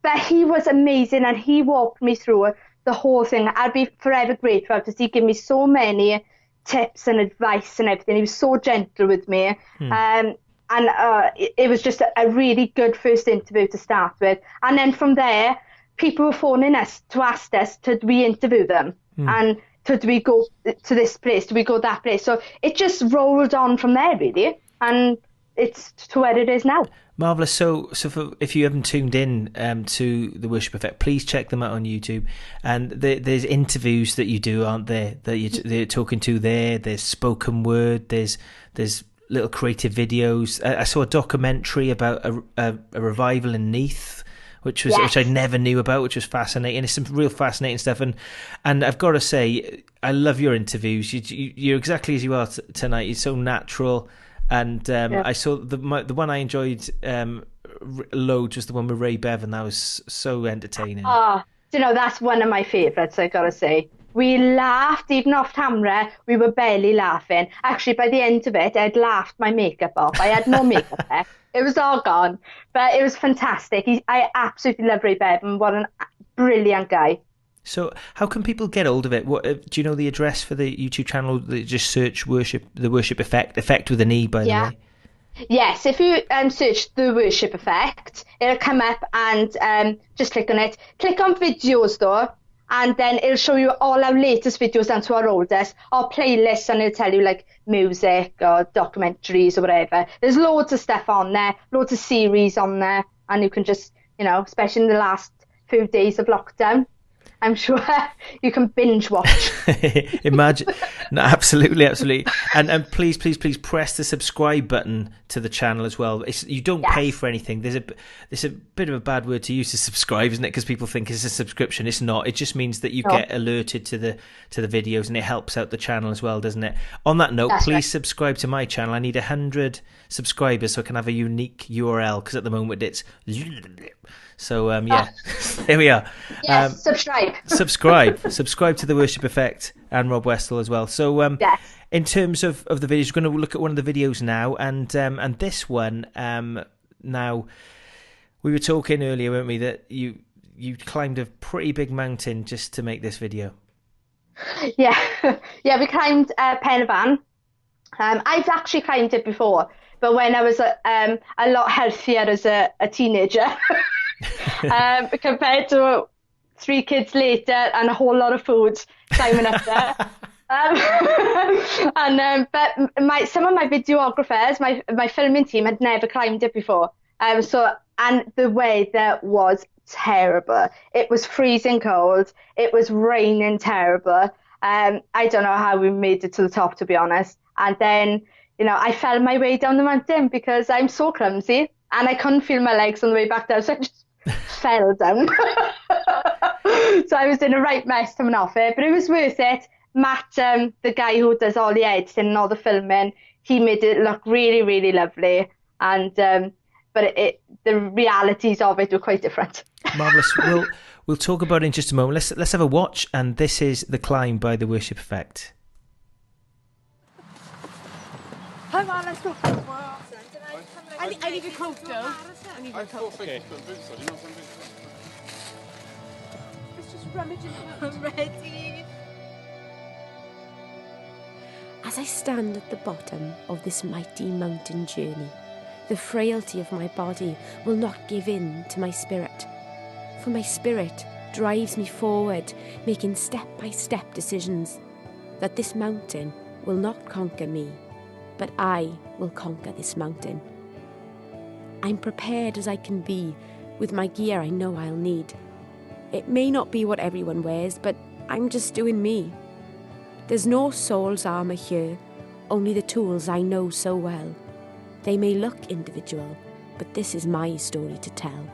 But he was amazing, and he walked me through the whole thing. I'd be forever grateful because he gave me so many tips and advice and everything. He was so gentle with me. It was just a really good first interview to start with. And then from there, people were phoning us to ask us, did we interview them? And did we go to this place? Did we go that place? So it just rolled on from there, really. And it's to where it is now. Marvellous. So if you haven't tuned in to the Worship Effect, please check them out on YouTube. And there's interviews that you do, aren't there? That they're talking to there. There's spoken word. There's little creative videos. I saw a documentary about a revival in Neath, which I never knew about, which was fascinating. It's some real fascinating stuff. And I've got to say, I love your interviews. You're exactly as you are tonight. You're so natural. And I saw the one I enjoyed loads was the one with Ray Bevan. That was so entertaining. That's one of my favourites, I gotta say. We laughed even off camera. We were barely laughing. Actually, by the end of it, I'd laughed my makeup off. I had no makeup left. It was all gone, but it was fantastic. I absolutely love Ray Bevan. What a brilliant guy. So how can people get hold of it? What do you know the address for the YouTube channel? Just search the Worship Effect with an E, by the way. Yes, if you search the Worship Effect, it'll come up, and just click on it. Click on videos though, and then it'll show you all our latest videos and to our oldest, our playlists, and it'll tell you like music or documentaries or whatever. There's loads of stuff on there, loads of series on there, and you can just, especially in the last few days of lockdown, I'm sure you can binge watch. Imagine. No, absolutely. And please press the subscribe button to the channel as well. You don't pay for anything. There's a bit of a bad word to use to subscribe, isn't it? Because people think it's a subscription. It's not. It just means that you get alerted to the videos, and it helps out the channel as well, doesn't it? On that note, please subscribe to my channel. I need 100 subscribers so I can have a unique URL, because at the moment it's... So there we are. Yes, subscribe Subscribe to the Worship Effect and Rob Westall as well. So in terms of the videos, we're going to look at one of the videos now, and this one now, we were talking earlier, weren't we, that you climbed a pretty big mountain just to make this video. Yeah, yeah, we climbed Pen y Fan. I've actually climbed it before, but when I was a lot healthier as a teenager, compared to 3 kids later and a whole lot of food climbing up there. But some of my videographers, my filming team had never climbed it before. And the weather was terrible. It was freezing cold. It was raining terrible. I don't know how we made it to the top, to be honest. And then, I fell my way down the mountain because I'm so clumsy and I couldn't feel my legs on the way back down. So I just fell down. So I was in a right mess coming off it, but it was worth it. Matt, the guy who does all the editing and all the filming, he made it look really, really lovely. And but the realities of it were quite different. Marvellous. We'll talk about it in just a moment. Let's have a watch, and this is The Climb by The Worship Effect. Come on, let's go. I need a coat though. I need a coat. Okay. Boots on. You know some boots on? Let's just rummage in the I'm ready. As I stand at the bottom of this mighty mountain journey, the frailty of my body will not give in to my spirit. For my spirit drives me forward, making step-by-step decisions that this mountain will not conquer me, but I will conquer this mountain. I'm prepared as I can be with my gear I know I'll need. It may not be what everyone wears, but I'm just doing me. There's no soul's armour here, only the tools I know so well. They may look individual, but this is my story to tell.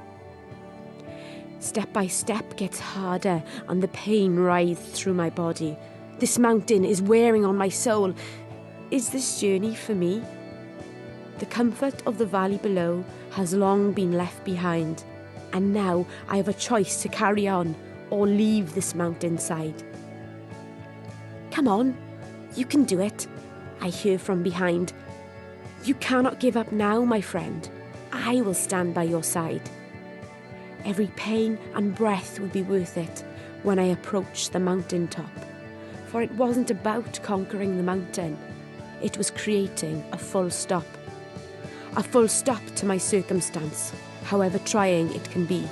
Step by step gets harder and the pain writhes through my body. This mountain is wearing on my soul. Is this journey for me? The comfort of the valley below has long been left behind, and now I have a choice to carry on or leave this mountainside. Come on, you can do it, I hear from behind. You cannot give up now, my friend. I will stand by your side. Every pain and breath will be worth it when I approach the mountaintop. For it wasn't about conquering the mountain. It was creating a full stop. A full stop to my circumstance, however trying it can be.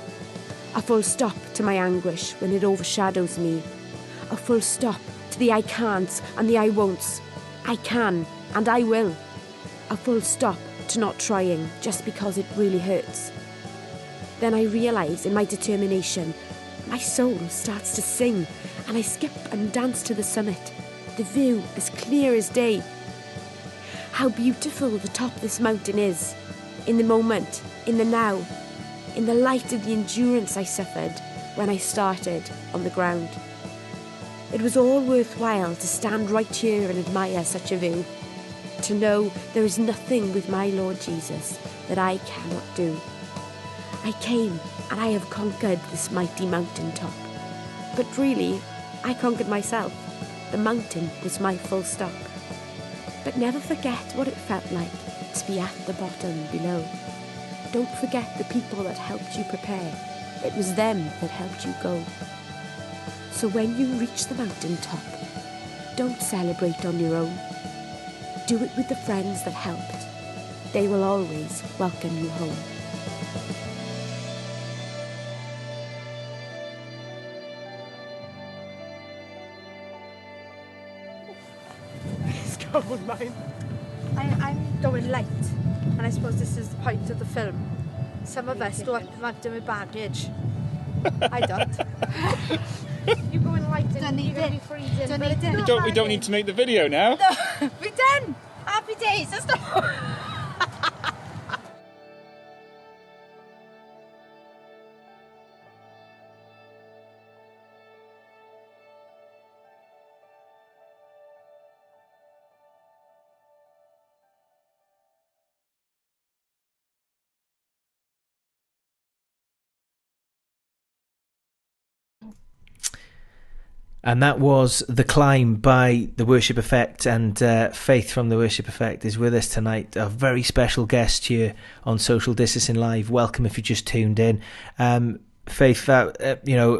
A full stop to my anguish when it overshadows me. A full stop to the I can'ts and the I won'ts. I can and I will. A full stop to not trying just because it really hurts. Then I realise in my determination, my soul starts to sing and I skip and dance to the summit. The view as clear as day. How beautiful the top of this mountain is. In the moment, in the now, in the light of the endurance I suffered when I started on the ground. It was all worthwhile to stand right here and admire such a view. To know there is nothing with my Lord Jesus that I cannot do. I came and I have conquered this mighty mountaintop. But really, I conquered myself. The mountain was my full stop. But never forget what it felt like to be at the bottom below. Don't forget the people that helped you prepare. It was them that helped you go. So when you reach the mountaintop, don't celebrate on your own. Do it with the friends that helped. They will always welcome you home. It's going mine. I'm going light, and I suppose this is the point of the film. Some of us go up the mountain with baggage. I don't. You're going light and you're going to be freezing. We don't need to make the video now. No, we're done. Happy days. Let's go. And that was The Climb by The Worship Effect, and Faith from The Worship Effect is with us tonight, a very special guest here on Social Distancing Live. Welcome if you just tuned in. Faith,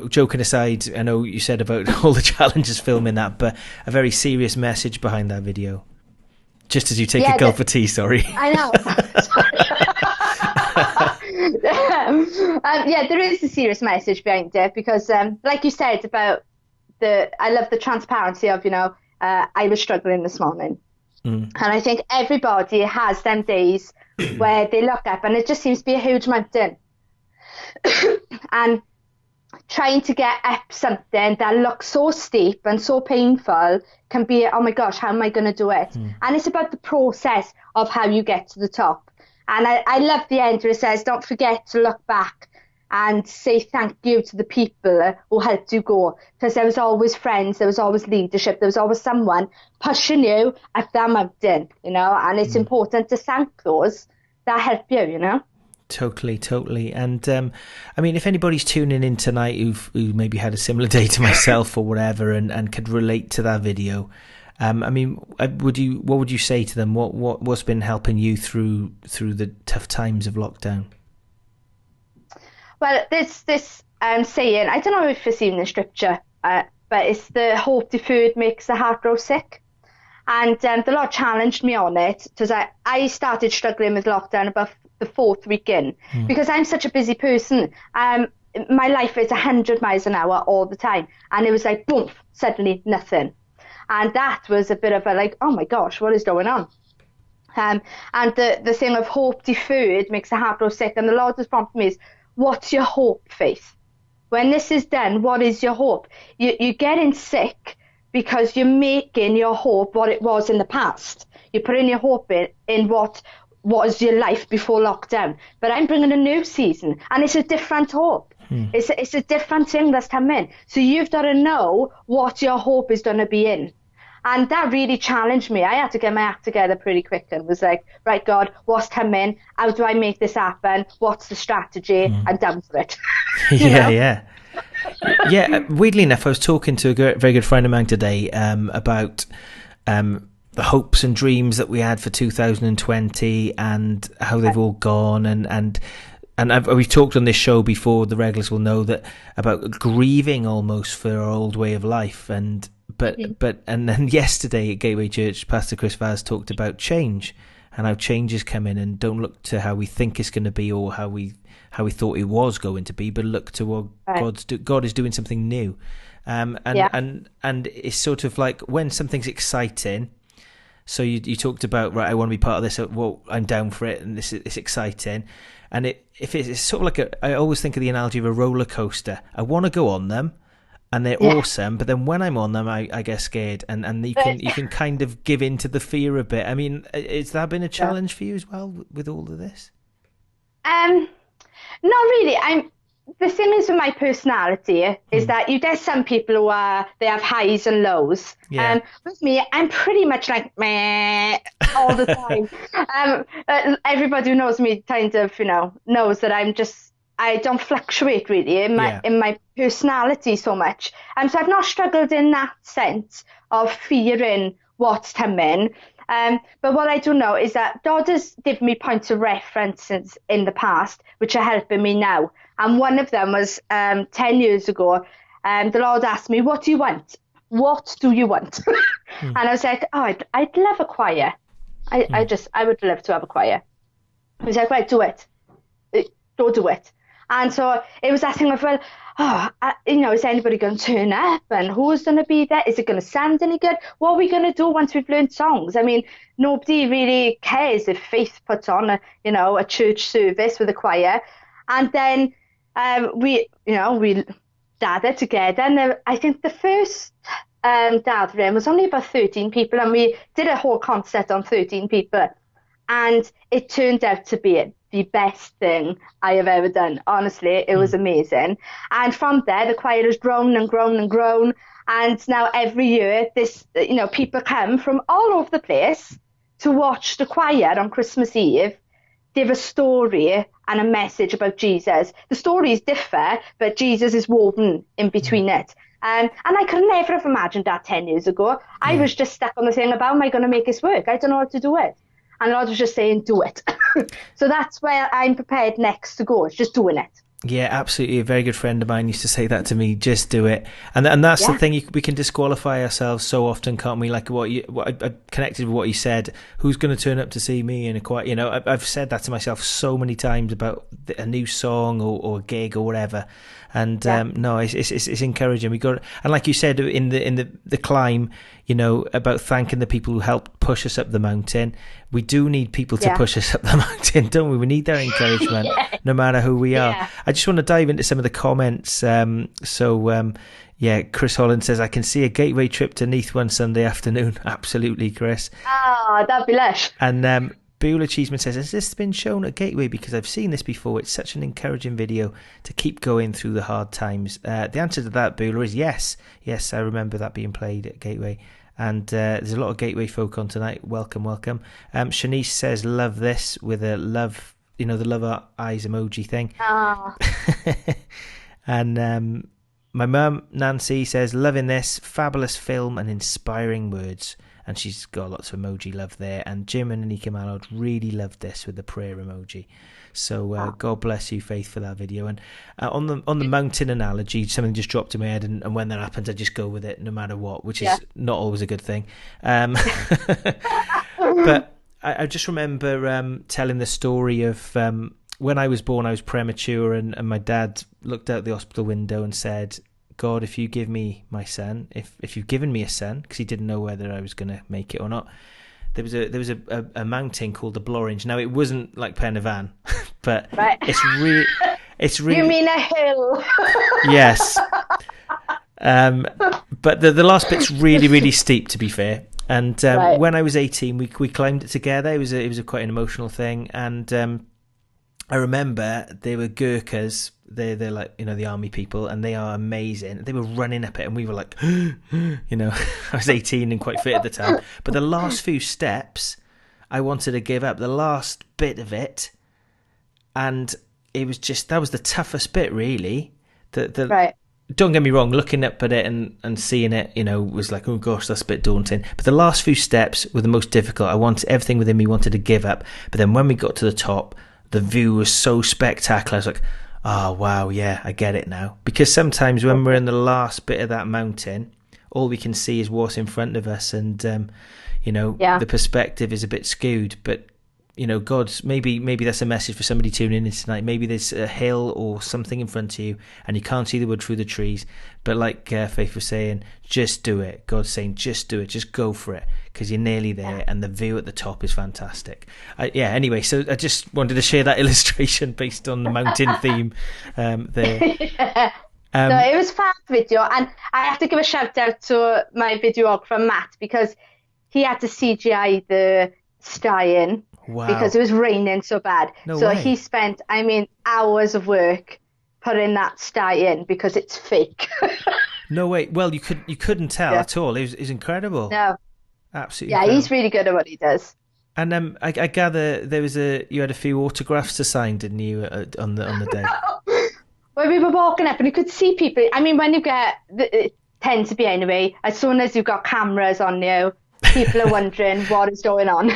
joking aside, I know you said about all the challenges filming that, but a very serious message behind that video. Just as you take a gulp of tea, sorry. I know. There is a serious message behind it because, like you said about I love the transparency of, I was struggling this morning. And I think everybody has them days where they look up and it just seems to be a huge mountain. And trying to get up something that looks so steep and so painful can be, oh my gosh, how am I going to do it? And it's about the process of how you get to the top. And I love the end where it says, don't forget to look back and say thank you to the people who helped you go. Because there was always friends, there was always leadership, there was always someone pushing you up that mountain, and it's important to thank those that help you, Totally. And if anybody's tuning in tonight who maybe had a similar day to myself or whatever and could relate to that video, what would you say to them? What's been helping you through the tough times of lockdown? Well, this saying, I don't know if it's even in scripture, but it's the hope deferred makes the heart grow sick. And the Lord challenged me on it because I started struggling with lockdown about the 4th week in because I'm such a busy person. My life is 100 miles an hour all the time. And it was like, boom, suddenly nothing. And that was a bit of a like, oh my gosh, what is going on? And the thing of hope deferred makes the heart grow sick. And the Lord has prompted me is, what's your hope, Faith? When this is done, what is your hope? You're getting sick because you're making your hope what it was in the past. You're putting your hope in what was your life before lockdown. But I'm bringing a new season, and it's a different hope. It's a different thing that's coming. So you've got to know what your hope is going to be in. And that really challenged me. I had to get my act together pretty quick and was like, right, God, what's coming? How do I make this happen? What's the strategy? I'm down for it. Yeah. Weirdly enough, I was talking to a very good friend of mine today about the hopes and dreams that we had for 2020 and how they've all gone. And we've talked on this show before, the regulars will know that, about grieving almost for our old way of life. But then yesterday at Gateway Church, Pastor Chris Vaz talked about change and how change is coming, and don't look to how we think it's going to be or how we thought it was going to be, but look to what God is doing something new. And it's sort of like when something's exciting. So you talked about, right, I want to be part of this. Well, I'm down for it, and it's exciting. And it's sort of like I always think of the analogy of a roller coaster. I want to go on them, and they're awesome, but then when I'm on them, I get scared, and you can kind of give in to the fear a bit. I mean, has that been a challenge for you as well with all of this? Not really. The thing is with my personality is that you get some people who they have highs and lows. With me, I'm pretty much like meh all the time. Everybody who knows me kind of knows that I don't fluctuate really in my personality so much. So I've not struggled in that sense of fearing what's coming. But what I do know is that God has given me points of references in the past, which are helping me now. And one of them was 10 years ago. The Lord asked me, what do you want? What do you want? And I was like, oh, I'd love a choir. I would love to have a choir. He was like, right, do it. Go do it. And so it was that thing of, well, is anybody going to turn up? And who's going to be there? Is it going to sound any good? What are we going to do once we've learned songs? I mean, nobody really cares if Faith puts on a church service with a choir. And then we gather together. And I think the first gathering was only about 13 people. And we did a whole concert on 13 people. And it turned out to be the best thing I have ever done. Honestly, it was amazing. And from there, the choir has grown and grown and grown. And now every year, people come from all over the place to watch the choir on Christmas Eve give a story and a message about Jesus. The stories differ, but Jesus is woven in between it. And I could never have imagined that 10 years ago. I was just stuck on the thing about, am I going to make this work? I don't know how to do it. And Lord was just saying, do it. So that's where I'm prepared next to go. It's just doing it. Yeah, absolutely. A very good friend of mine used to say that to me. Just do it, and that's the thing. We can disqualify ourselves so often, can't we? Like I connected with what you said. Who's going to turn up to see me in a quiet? You know, I've said that to myself so many times about a new song or a gig or whatever. And no, it's encouraging. We got, and like you said in the climb, you know, about thanking the people who helped push us up the mountain. We do need people to push us up the mountain, don't we? We need their encouragement, no matter who we are. I just want to dive into some of the comments. Chris Holland says, I can see a gateway trip to Neath one Sunday afternoon. Absolutely, Chris. Ah, that'd be lush. And Beulah Cheeseman says, has this been shown at Gateway? Because I've seen this before. It's such an encouraging video to keep going through the hard times. The answer to that, Beulah, is yes. Yes, I remember that being played at Gateway. And there's a lot of Gateway folk on tonight. Welcome, welcome. Shanice says, love this, with a love, you know, the love eyes emoji thing. Ah. And my mum, Nancy, says, loving this, fabulous film and inspiring words. And she's got lots of emoji love there. And Jim and Anika Mallard really loved this with the prayer emoji. So God bless you, Faith, for that video. And on the mountain analogy, something just dropped in my head, and when that happens, I just go with it no matter what, which is not always a good thing. But I just remember telling the story of when I was born. I was premature, and my dad looked out the hospital window and said, God, if you give me my son, if you've given me a son, because he didn't know whether I was going to make it or not. There was a mountain called the Blorenge. Now, it wasn't like Pen y Fan, but it's really. You mean a hill? Yes. But the last bit's really, really steep, to be fair. And when I was 18, we climbed it together. It was quite an emotional thing. And I remember there were Gurkhas. They're like, you know, the army people, and they are amazing. They were running up it, and we were like, you know, I was 18 and quite fit at the time. But the last few steps, I wanted to give up. The last bit of it, and it was just, that was the toughest bit, really. Don't get me wrong, looking up at it and seeing it, you know, was like, oh gosh, that's a bit daunting. But the last few steps were the most difficult. I wanted, everything within me wanted to give up. But then when we got to the top, the view was so spectacular. I was like, oh, wow, yeah, I get it now. Because sometimes when we're in the last bit of that mountain, all we can see is what's in front of us. And, you know, the perspective is a bit skewed. But, you know, God's, maybe that's a message for somebody tuning in tonight. Maybe there's a hill or something in front of you and you can't see the wood through the trees. But like Faith was saying, just do it. God's saying, just do it. Just go for it, because you're nearly there and the view at the top is fantastic. Anyway, so I just wanted to share that illustration based on the mountain theme there. So it was a fab video, and I have to give a shout out to my videographer, Matt, because he had to CGI the sky in. Wow. Because it was raining so bad. No so way. He spent, hours of work putting that sty in because it's fake. No way. Well, you couldn't tell at all. It was incredible. No. Absolutely. Yeah, incredible. he's really good at what he does. And I gather you had a few autographs to sign, didn't you, on the day? Well, we were walking up and you could see people. When you get, it tends to be anyway, as soon as you've got cameras on you, people are wondering what is going on.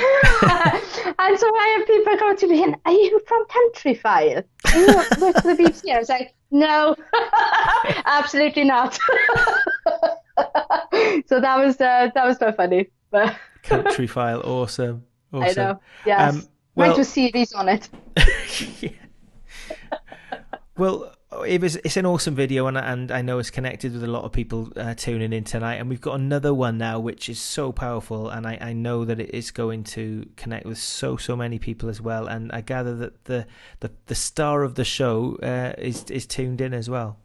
And so I have people come to me and, are you from Countryfile? Are you work for the BBC? I was like, no, absolutely not. So that was so funny. But Countryfile, awesome. I know, yes. Went to a series on it. Yeah. Well, it's an awesome video, and I know it's connected with a lot of people tuning in tonight. And we've got another one now, which is so powerful, and I know that it is going to connect with so many people as well. And I gather that the star of the show is tuned in as well.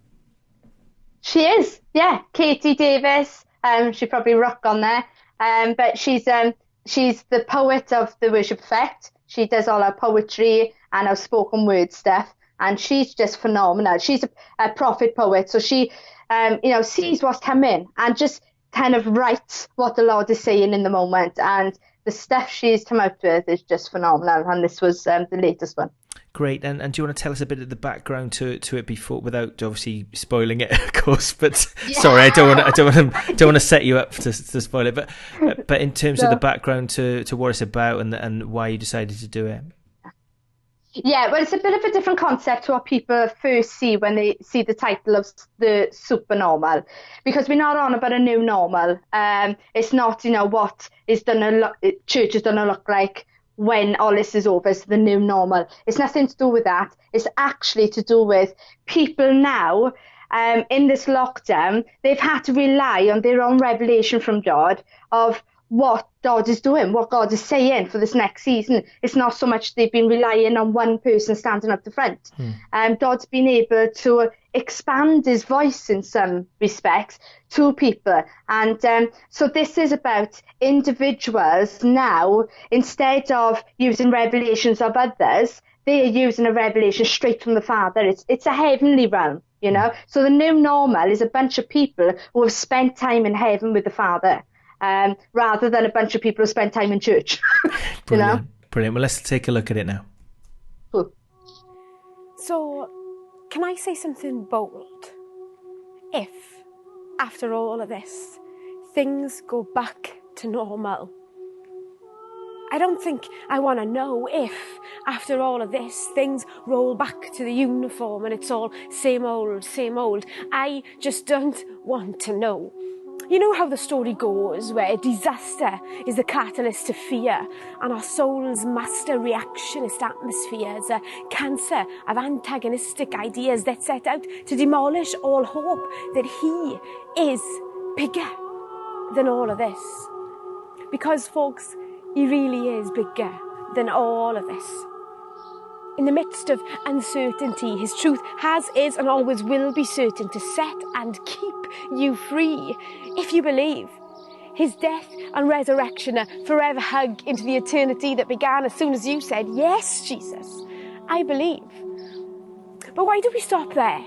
She is, yeah, Katie Davis. She probably rock on there. But she's the poet of the Worship Effect. She does all our poetry and our spoken word stuff. And she's just phenomenal. She's a prophet poet. So she, sees what's coming and just kind of writes what the Lord is saying in the moment. And the stuff she's come out with is just phenomenal. And this was the latest one. Great. And do you want to tell us a bit of the background to it before, without obviously spoiling it, of course? But sorry, I don't want to set you up to spoil it. But in terms of the background to what it's about and why you decided to do it. Yeah, well, it's a bit of a different concept to what people first see when they see the title of the supernormal, because we're not on about a new normal. It's not, what is church is gonna look like when all this is over. It's the new normal. It's nothing to do with that. It's actually to do with people now. In this lockdown, they've had to rely on their own revelation from God of what God is doing, what God is saying for this next season. It's not so much they've been relying on one person standing up the front. God's been able to expand his voice in some respects to people. And so this is about individuals now, instead of using revelations of others, they are using a revelation straight from the Father. It's a heavenly realm, So the new normal is a bunch of people who have spent time in heaven with the Father. Rather than a bunch of people who spend time in church. Brilliant. Brilliant. Well, let's take a look at it now. Cool. So, can I say something bold? If, after all of this, things go back to normal, I don't think I want to know if, after all of this, things roll back to the uniform and it's all same old, same old. I just don't want to know. You know how the story goes, where disaster is the catalyst to fear, and our soul's master reactionist atmosphere is a cancer of antagonistic ideas that set out to demolish all hope that he is bigger than all of this. Because, folks, he really is bigger than all of this. In the midst of uncertainty, his truth has, is, and always will be certain to set and keep you free, if you believe. His death and resurrection, a forever hug into the eternity that began as soon as you said, yes, Jesus, I believe. But why do we stop there,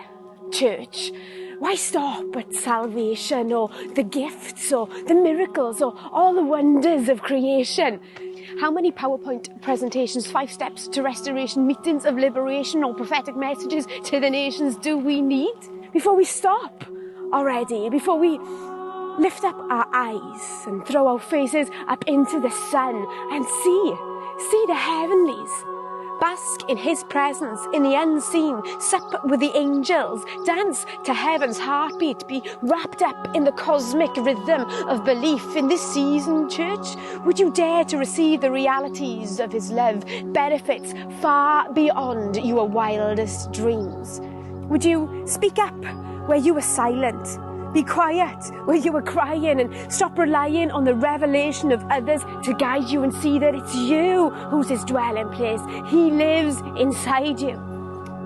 church? Why stop at salvation or the gifts or the miracles or all the wonders of creation? How many PowerPoint presentations, 5 steps to restoration, meetings of liberation or prophetic messages to the nations do we need before we stop already, before we lift up our eyes and throw our faces up into the sun and see the heavenlies? Bask in his presence, in the unseen, sup with the angels, dance to heaven's heartbeat, be wrapped up in the cosmic rhythm of belief in this season, church? Would you dare to receive the realities of his love, benefits far beyond your wildest dreams? Would you speak up where you were silent? Be quiet where you were crying and stop relying on the revelation of others to guide you and see that it's you who's his dwelling place. He lives inside you.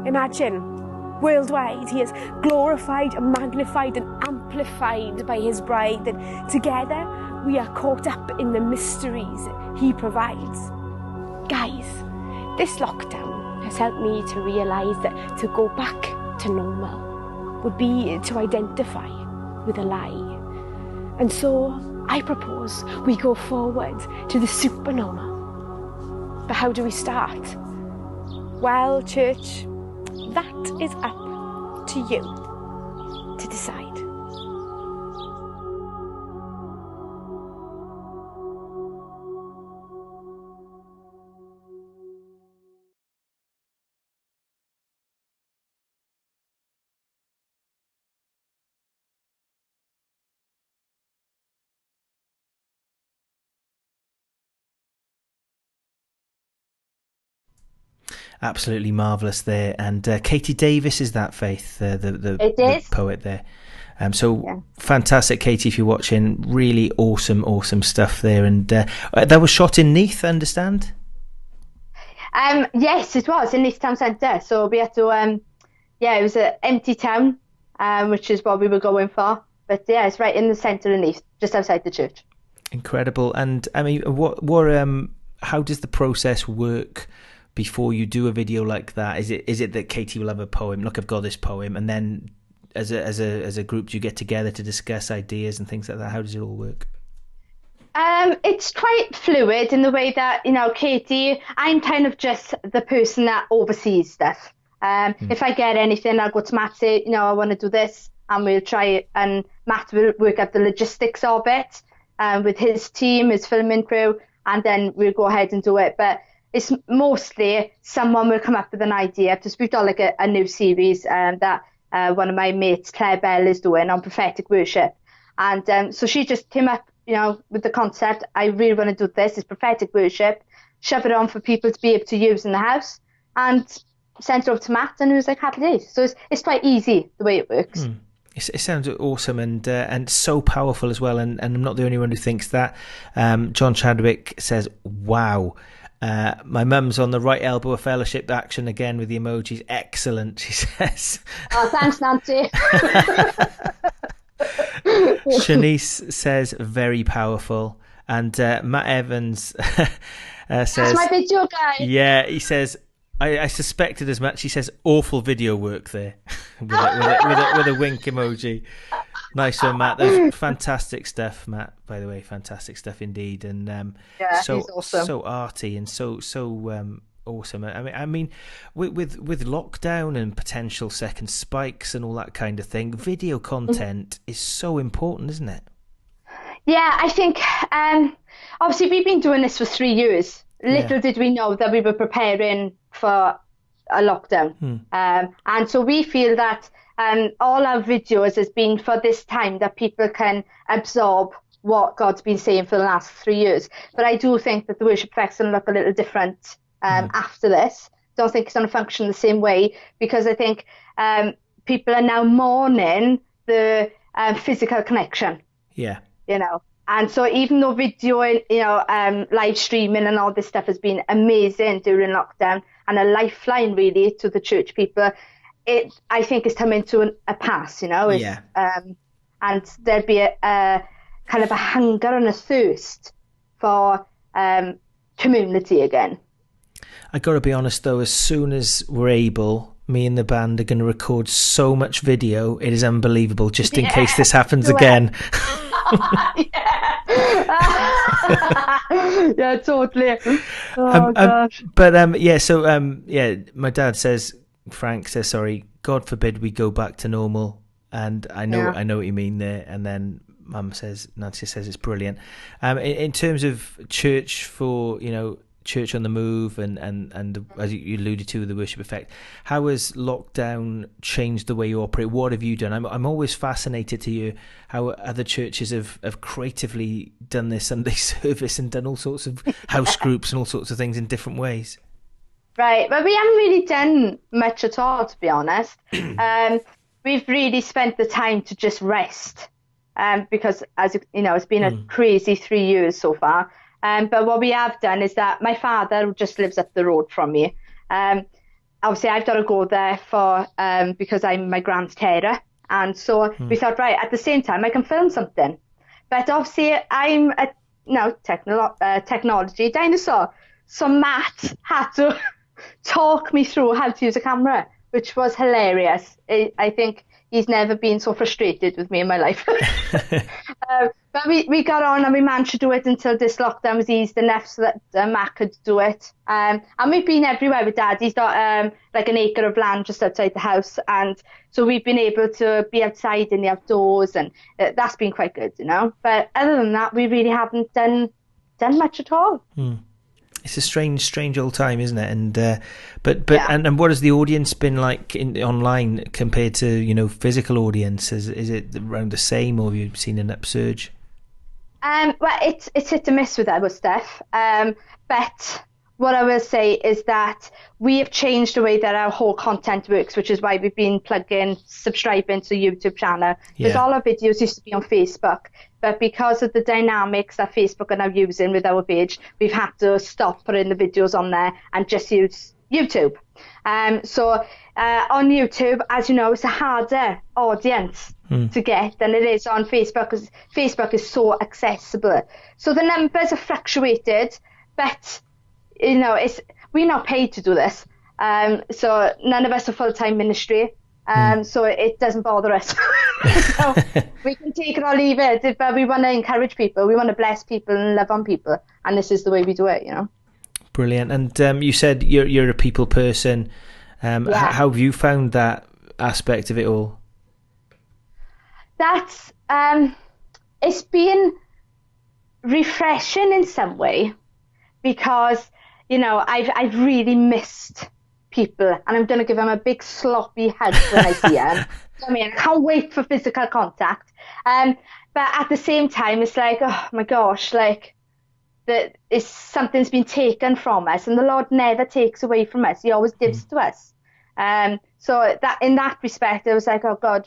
Imagine, worldwide, he is glorified, magnified and amplified by his bride, that together we are caught up in the mysteries he provides. Guys, this lockdown has helped me to realise that to go back to normal would be to identify with a lie. And so I propose we go forward to the supernormal. But how do we start? Well, church, that is up to you to decide. Absolutely marvellous there. And Katie Davis is that, Faith, the poet there. Fantastic, Katie, if you're watching. Really awesome stuff there. And that was shot in Neath, I understand? Yes, it was, in Neath Town Centre. So we had to, it was an empty town, which is what we were going for. But yeah, it's right in the centre of Neath, just outside the church. Incredible. And I mean, how does the process work before you do a video like that? Is it that Katie will have a poem? Look, I've got this poem, and then as a group, do you get together to discuss ideas and things like that? How does it all work? It's quite fluid in the way that, Katie, I'm kind of just the person that oversees stuff. If I get anything, I'll go to Matt, say, I want to do this, and we'll try it, and Matt will work out the logistics of it with his team, his filming crew, and then we'll go ahead and do it. But it's mostly someone will come up with an idea to speak on like a new series that one of my mates, Claire Bell, is doing on prophetic worship. And so she just came up, with the concept, I really want to do this, it's prophetic worship, shove it on for people to be able to use in the house, and sent it over to Matt, and it was like happy days. So it's quite easy the way it works. It sounds awesome and so powerful as well. And I'm not the only one who thinks that. John Chadwick says, wow. My mum's on the right elbow of fellowship action again with the emojis. Excellent, she says. Oh, thanks, Nancy. Shanice says, very powerful. And Matt Evans says... That's my video guy. Yeah, he says... I suspected as much. He says, awful video work there, with a wink emoji. Nice one, Matt. That's fantastic stuff, Matt. By the way, fantastic stuff indeed, and so he's awesome. So arty and so awesome. I mean, with lockdown and potential second spikes and all that kind of thing, video content is so important, isn't it? Yeah, I think obviously we've been doing this for 3 years. Little did we know that we were preparing for a lockdown. And so we feel that all our videos has been for this time that people can absorb what God's been saying for the last 3 years. But I do think that the worship effect's going to look a little different after this. Don't think it's going to function the same way, because I think people are now mourning the physical connection. Yeah. And so even though video, live streaming and all this stuff has been amazing during lockdown and a lifeline really to the church people, I think it's coming to a pass, and there'd be a kind of a hunger and a thirst for community again. I got to be honest though, as soon as we're able, me and the band are going to record so much video. It is unbelievable, just in case this happens again. Yeah, totally. Gosh. But my dad says, Frank says, sorry, God forbid we go back to normal. And I know what you mean there. And then Nancy says it's brilliant. In terms of church for, church on the move and as you alluded to, the worship effect, how has lockdown changed the way you operate? What have you done? I'm always fascinated to hear how other churches have creatively done their Sunday service and done all sorts of house groups and all sorts of things in different ways. Right, but we haven't really done much at all, to be honest. We've really spent the time to just rest, because as it's been a crazy 3 years so far. But what we have done is that my father just lives up the road from me. Obviously, I've got to go there because I'm my grand's carer. And so we thought, right, at the same time, I can film something. But obviously, I'm a technology dinosaur. So Matt had to talk me through how to use a camera, which was hilarious. I think he's never been so frustrated with me in my life. But we got on and we managed to do it until this lockdown was eased enough so that Matt could do it. And we've been everywhere with Dad. He's got like an acre of land just outside the house. And so we've been able to be outside in the outdoors, and that's been quite good, But other than that, we really haven't done much at all. It's a strange old time, isn't it? And and what has the audience been like online compared to physical audience? Is it around the same, or have you seen an upsurge? Well, it's hit and miss with our stuff. But what I will say is that we have changed the way that our whole content works, which is why we've been subscribing to YouTube channel. Because all our videos used to be on Facebook. But because of the dynamics that Facebook are now using with our page, we've had to stop putting the videos on there and just use YouTube. So on YouTube, as you know, it's a harder audience to get than it is on Facebook, because Facebook is so accessible. So the numbers have fluctuated, but we're not paid to do this. So none of us are full-time ministry. So it doesn't bother us. So we can take it or leave it, but we want to encourage people. We want to bless people and love on people, and this is the way we do it, Brilliant. And you said you're a people person. How have you found that aspect of it all? That's it's been refreshing in some way, because I've really missed people, and I'm going to give them a big sloppy hug when I see them. I mean, I can't wait for physical contact. But at the same time, it's like, oh my gosh, like something's been taken from us, and the Lord never takes away from us. He always gives to us. So that in that respect, I was like, oh God,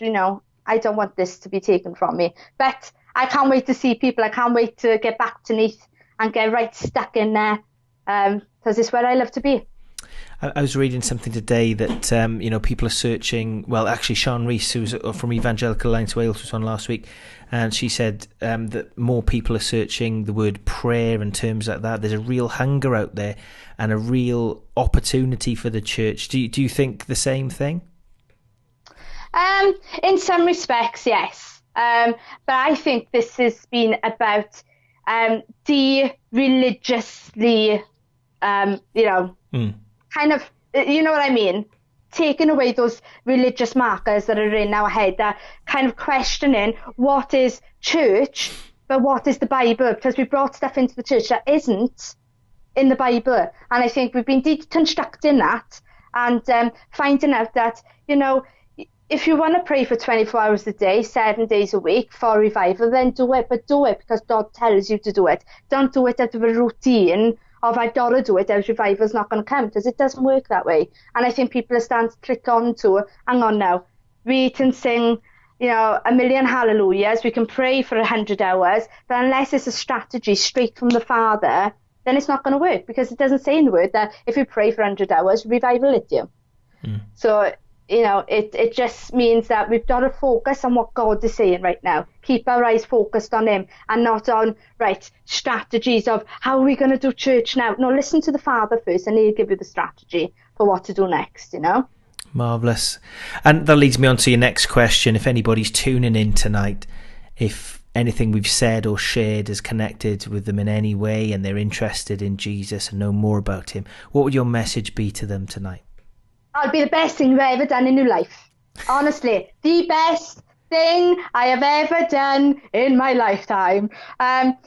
I don't want this to be taken from me. But I can't wait to see people. I can't wait to get back to Neath and get right stuck in there, because it's where I love to be. I was reading something today that people are searching. Well, actually, Sian Rees, who's from Evangelical Alliance Wales, was on last week, and she said that more people are searching the word prayer in terms like that. There's a real hunger out there and a real opportunity for the church. Do you think the same thing? In some respects, yes. But I think this has been about de-religiously, kind of, you know what I mean? Taking away those religious markers that are in our head, that kind of questioning what is church, but what is the Bible? Because we brought stuff into the church that isn't in the Bible. And I think we've been deconstructing that and finding out that, if you want to pray for 24 hours a day, 7 days a week for revival, then do it. But do it because God tells you to do it. Don't do it out of a routine of I've got to do it, else revival's not going to come, because it doesn't work that way. And I think people are starting to click on to, hang on now, we can sing, a million hallelujahs, we can pray for 100 hours, but unless it's a strategy straight from the Father, then it's not going to work, because it doesn't say in the word that if you pray for 100 hours, revival hit you. So, it just means that we've got to focus on what God is saying right now. Keep our eyes focused on him and not on, strategies of how are we going to do church now. No, listen to the Father first, and he'll give you the strategy for what to do next, Marvellous. And that leads me on to your next question. If anybody's tuning in tonight, if anything we've said or shared is connected with them in any way and they're interested in Jesus and know more about him, what would your message be to them tonight? It'll be the best thing you've ever done in your life. Honestly, the best thing I have ever done in my lifetime. I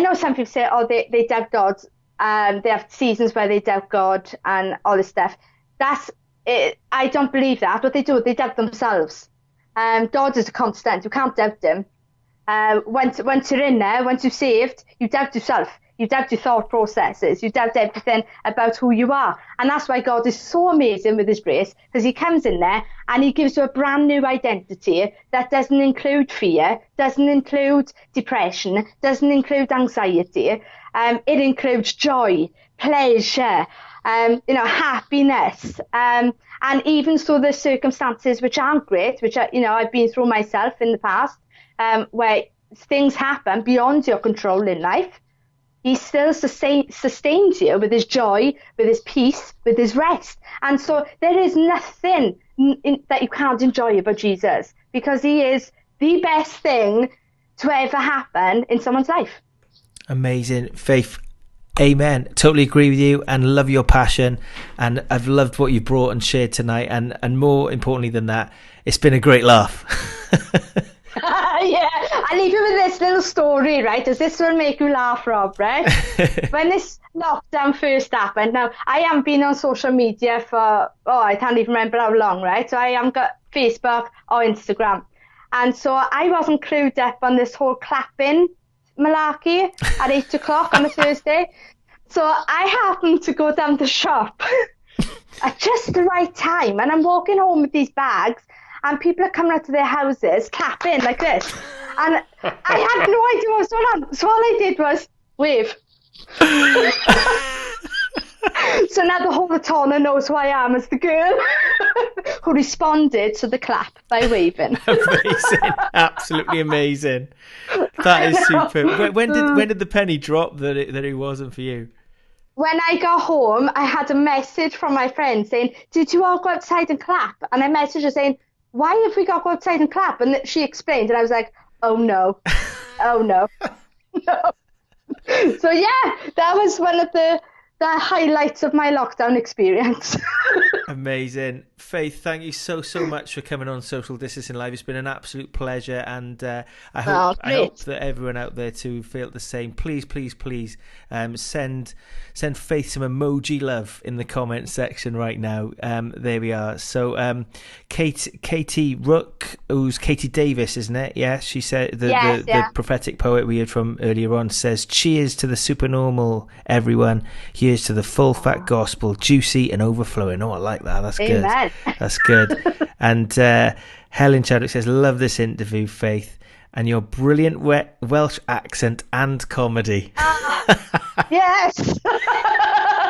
know some people say, they doubt God. They have seasons where they doubt God and all this stuff. That's it. I don't believe that. What they do, they doubt themselves. God is a constant. You can't doubt him. Once you're in there, once you're saved, you doubt yourself. You doubt your thought processes. You doubt everything about who you are. And that's why God is so amazing with his grace, because he comes in there and he gives you a brand new identity that doesn't include fear, doesn't include depression, doesn't include anxiety. It includes joy, pleasure, happiness. And even so the circumstances which aren't great, which I've been through myself in the past, where things happen beyond your control in life, he still sustains you with his joy, with his peace, with his rest. And so there is nothing that you can't enjoy about Jesus, because he is the best thing to ever happen in someone's life. Amazing. Faith, amen. Totally agree with you and love your passion. And I've loved what you've brought and shared tonight. And more importantly than that, it's been a great laugh. Yeah, I'll leave you with this little story, right? As this will make you laugh, Rob, right? When this lockdown first happened, now I haven't been on social media for, I can't even remember how long, right? So I haven't got Facebook or Instagram. And so I wasn't clued up on this whole clapping malarkey at 8 o'clock on a Thursday. So I happened to go down the shop at just the right time. And I'm walking home with these bags, and people are coming out to their houses clapping like this. And I had no idea what was going on. So all I did was wave. So now the whole Latona knows who I am as the girl who responded to the clap by waving. Amazing. Absolutely amazing. That is super. When did the penny drop that it wasn't for you? When I got home, I had a message from my friend saying, did you all go outside and clap? And I messaged her saying, why have we got to go outside and clap? And she explained, and I was like, oh no, oh no, no. So yeah, that was one of the the highlights of my lockdown experience. Amazing. Faith, thank you so much for coming on Social Distancing Live. It's been an absolute pleasure, and I hope that everyone out there too felt the same. Please send Faith some emoji love in the comment section right now. There we are. So Katie Rook, who's Katie Davis, isn't it? Yeah, she said the prophetic poet we heard from earlier on says, cheers to the supernormal, everyone. Here's to the full fat gospel, juicy and overflowing. Oh, I like that. That's Amen. Good. That's good. And Helen Chadwick says, love this interview, Faith, and your brilliant Welsh accent and comedy. Yes.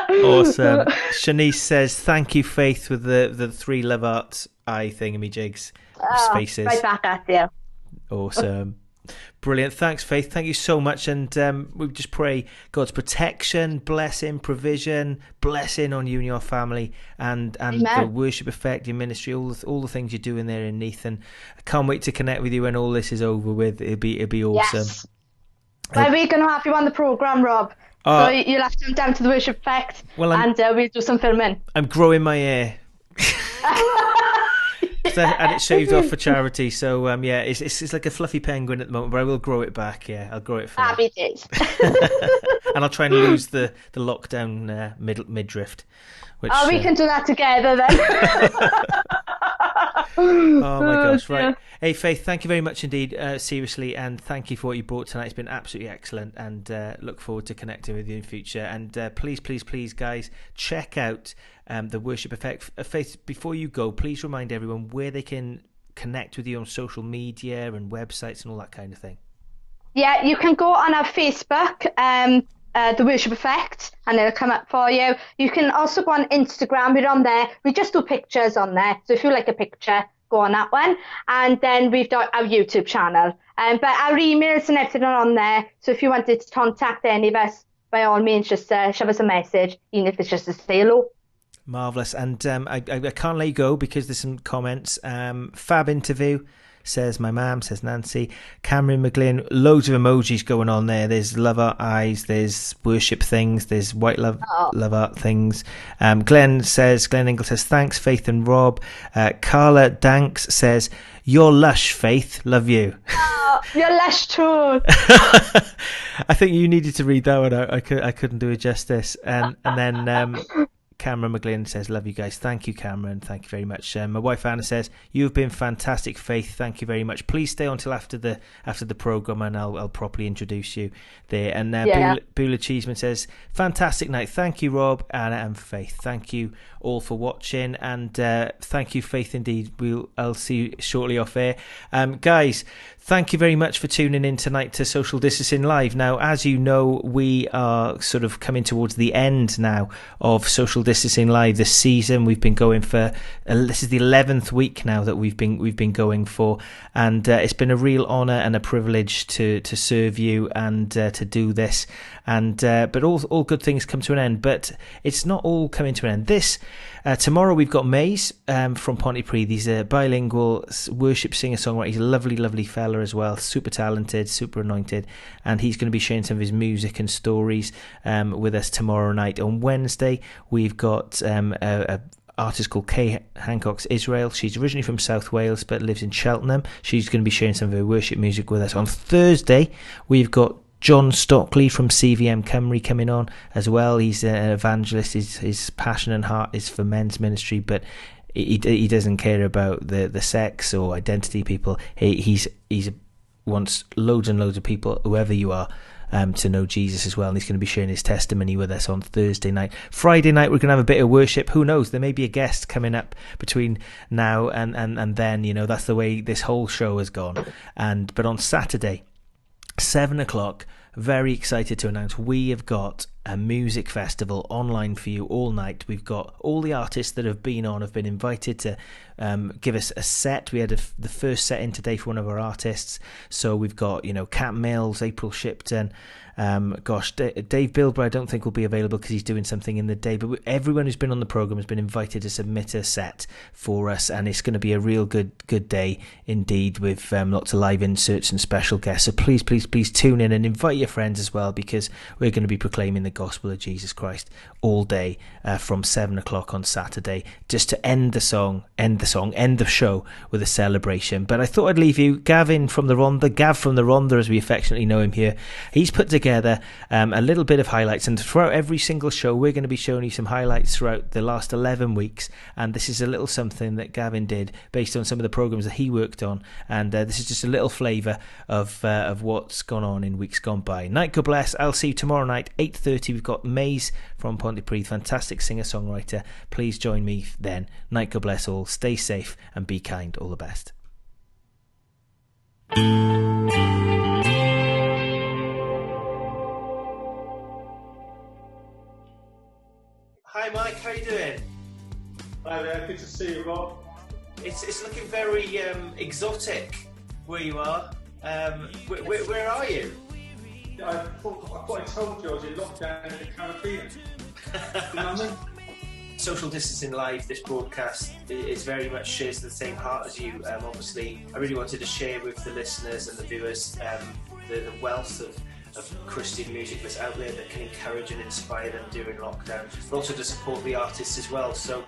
Awesome. Shanice says, thank you, Faith, with the 3 love arts eye thingamajigs spaces. Right back at you. Awesome. Brilliant. Thanks, Faith. Thank you so much. And we just pray God's protection, blessing, provision, blessing on you and your family, and the worship effect, your ministry, all the things you're doing there in Neath. And I can't wait to connect with you when all this is over with. It'll be awesome. Yes. Well, we're going to have you on the programme, Rob. So you'll have to come down to the worship effect, and we'll do some filming. I'm growing my hair. I had it shaved off for charity, so it's like a fluffy penguin at the moment, but I will grow it back. Yeah, I'll grow it for happy days. And I'll try and lose the lockdown midriff. Which, we can do that together then. Oh my gosh, right. Hey Faith, thank you very much indeed, seriously, and thank you for what you brought tonight. It's been absolutely excellent, and look forward to connecting with you in future. And please guys, check out the Worship Effect. Faith, before you go, please remind everyone where they can connect with you on social media and websites and all that kind of thing. Yeah, you can go on our Facebook, the Worship Effect, and it'll come up for you. You can also go on Instagram. We're on there. We just do pictures on there. So if you like a picture, go on that one. And then we've got our YouTube channel. But our emails and everything are on there. So if you wanted to contact any of us, by all means, just shove us a message, even if it's just to say hello. Marvellous. And I can't let you go because there's some comments. Fab interview, says my mum, says Nancy. Cameron McGlynn, loads of emojis going on there. There's love art eyes, there's worship things, there's white love art things. Glenn Ingle says, thanks, Faith and Rob. Carla Danks says, you're lush, Faith, love you. Oh, you're lush too. I think you needed to read that one out. I couldn't do it justice. And then Cameron McGlynn says, love you guys. Thank you, Cameron. Thank you very much. My wife Anna says, you've been fantastic, Faith. Thank you very much. Please stay on till after the program, and I'll properly introduce you there. And Beulah Cheeseman says, fantastic night. Thank you, Rob, Anna, and Faith. Thank you all for watching, and thank you, Faith, indeed. I'll see you shortly off air. Guys, thank you very much for tuning in tonight to Social Distancing Live. Now, as you know, we are sort of coming towards the end now of Social Distancing Live this season. We've been going for this is the 11th week now that we've been going for, and it's been a real honour and a privilege to serve you and to do this. And but all good things come to an end. But it's not all coming to an end. Tomorrow we've got Maze from Pontypridd. He's a bilingual worship singer-songwriter. He's a lovely fella as well, super talented, super anointed, and he's going to be sharing some of his music and stories with us tomorrow night. On Wednesday we've got a artist called Kay Hancock's Israel. She's originally from South Wales but lives in Cheltenham. She's going to be sharing some of her worship music with us. On Thursday we've got John Stockley from CVM Cymru coming on as well. He's an evangelist. His passion and heart is for men's ministry, but he doesn't care about the sex or identity people. He wants loads and loads of people, whoever you are, to know Jesus as well, and he's going to be sharing his testimony with us on Thursday night. Friday night we're going to have a bit of worship. Who knows, there may be a guest coming up between now and then. You know, that's the way this whole show has gone. But on Saturday, 7 o'clock, very excited to announce we have got a music festival online for you all night. We've got all the artists that have been invited to give us a set. We had the first set in today for one of our artists. So we've got, Cat Mills, April Shipton. Dave Bilber I don't think will be available because he's doing something in the day, but everyone who's been on the programme has been invited to submit a set for us, and it's going to be a real good day indeed, with lots of live inserts and special guests. So please tune in and invite your friends as well, because we're going to be proclaiming the gospel of Jesus Christ all day from 7 o'clock on Saturday, just to end the show with a celebration. But I thought I'd leave you, Gav from the Rhondda, as we affectionately know him here. He's put together a little bit of highlights, and throughout every single show we're going to be showing you some highlights throughout the last 11 weeks, and this is a little something that Gavin did based on some of the programs that he worked on, and this is just a little flavour of what's gone on in weeks gone by. Night God bless. I'll see you tomorrow night 8:30. We've got Maze from Pontypridd, fantastic singer-songwriter. Please join me then. Night God bless all. Stay safe and be kind. All the best. Hi Mike, how you doing? Hi there, good to see you, Rob. It's looking very exotic where you are. Where are you? I thought I told you I was in lockdown in the Caribbean. In London. Social Distancing Live, this broadcast is very much shares the same heart as you. Obviously, I really wanted to share with the listeners and the viewers the wealth of Christian music that's out there that can encourage and inspire them during lockdown, but also to support the artists as well. So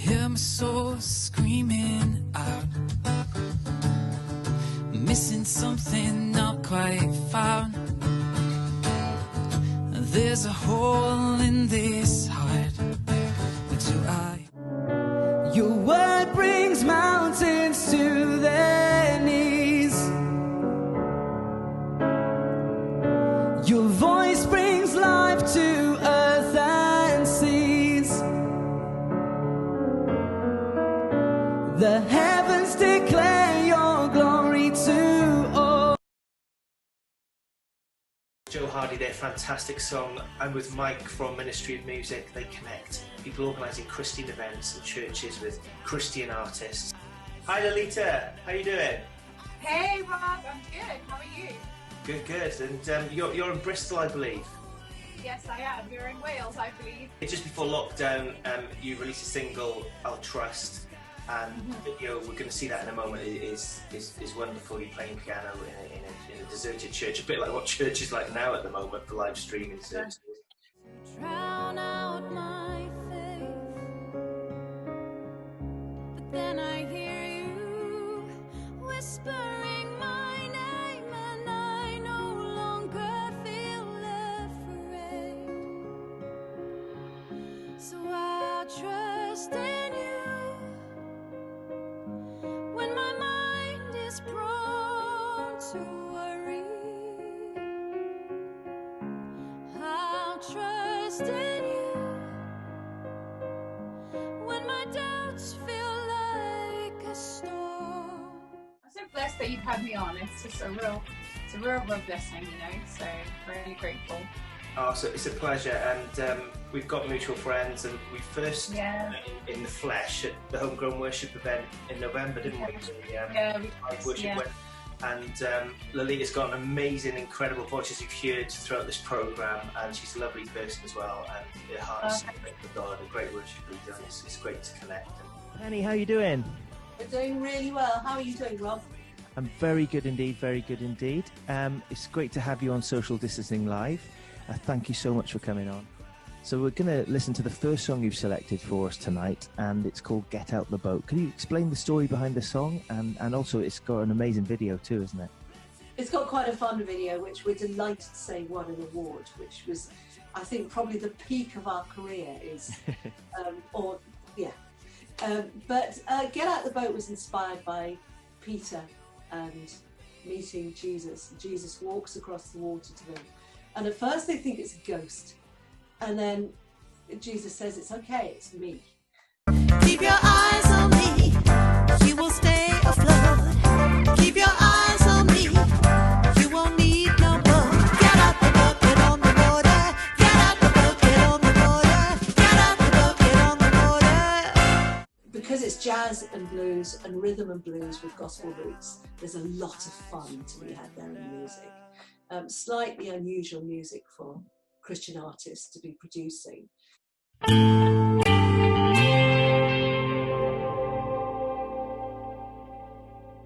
Hear my soul screaming out, missing something not quite found. There's a hole in this heart. Do I? Your word brings mountains to their knees. Your voice brings life to earth and seas. The heavens declare your glory to all. Joe Hardy there, fantastic song. I'm with Mike from Ministry of Music. They connect people organising Christian events and churches with Christian artists. Hi Lolita, how you doing? Hey Rob, I'm good. How are you? Good. And you're in Bristol, I believe. Yes, I am. You're in Wales, I believe. Just before lockdown, you released a single, I'll Trust, and we're going to see that in a moment. Is wonderful. You're playing piano in a deserted church, a bit like what church is like now at the moment for live streaming services. Drown out my faith, but then I hear you whispering my name, and I no longer feel afraid. So I'll trust in you when my mind is prone to worry. I'll trust in you when my doubts feel like a storm. I'm so blessed that you've had me on. It's just a real blessing, So really grateful. Oh, so it's a pleasure, and we've got mutual friends, and we first met in the flesh at the Homegrown Worship event in November, didn't we? Live worship went. And Lolita's got an amazing, incredible voice, as you've heard throughout this programme, and she's a lovely person as well, and her heart is for God, a great worship we've done. It's great to connect. Penny, how are you doing? We're doing really well. How are you doing, Rob? I'm very good indeed, very good indeed. It's great to have you on Social Distancing Live. Thank you so much for coming on. So we're going to listen to the first song you've selected for us tonight, and it's called Get Out the Boat. Can you explain the story behind the song? And also it's got an amazing video too, isn't it? It's got quite a fun video, which we're delighted to say won an award, which was, I think, probably the peak of our career is, But Get Out the Boat was inspired by Peter and meeting Jesus. Jesus walks across the water to them. And at first they think it's a ghost. And then Jesus says it's okay, it's me. Keep your eyes on me, you will stay afloat. Keep your eyes on me, you won't need no boat. Get out the boat, get on the water. Get out the boat, get on the water. Get out the boat, get on the water. Because it's jazz and blues and rhythm and blues with gospel roots, there's a lot of fun to be had there in the music. Slightly unusual music for Christian artists to be producing.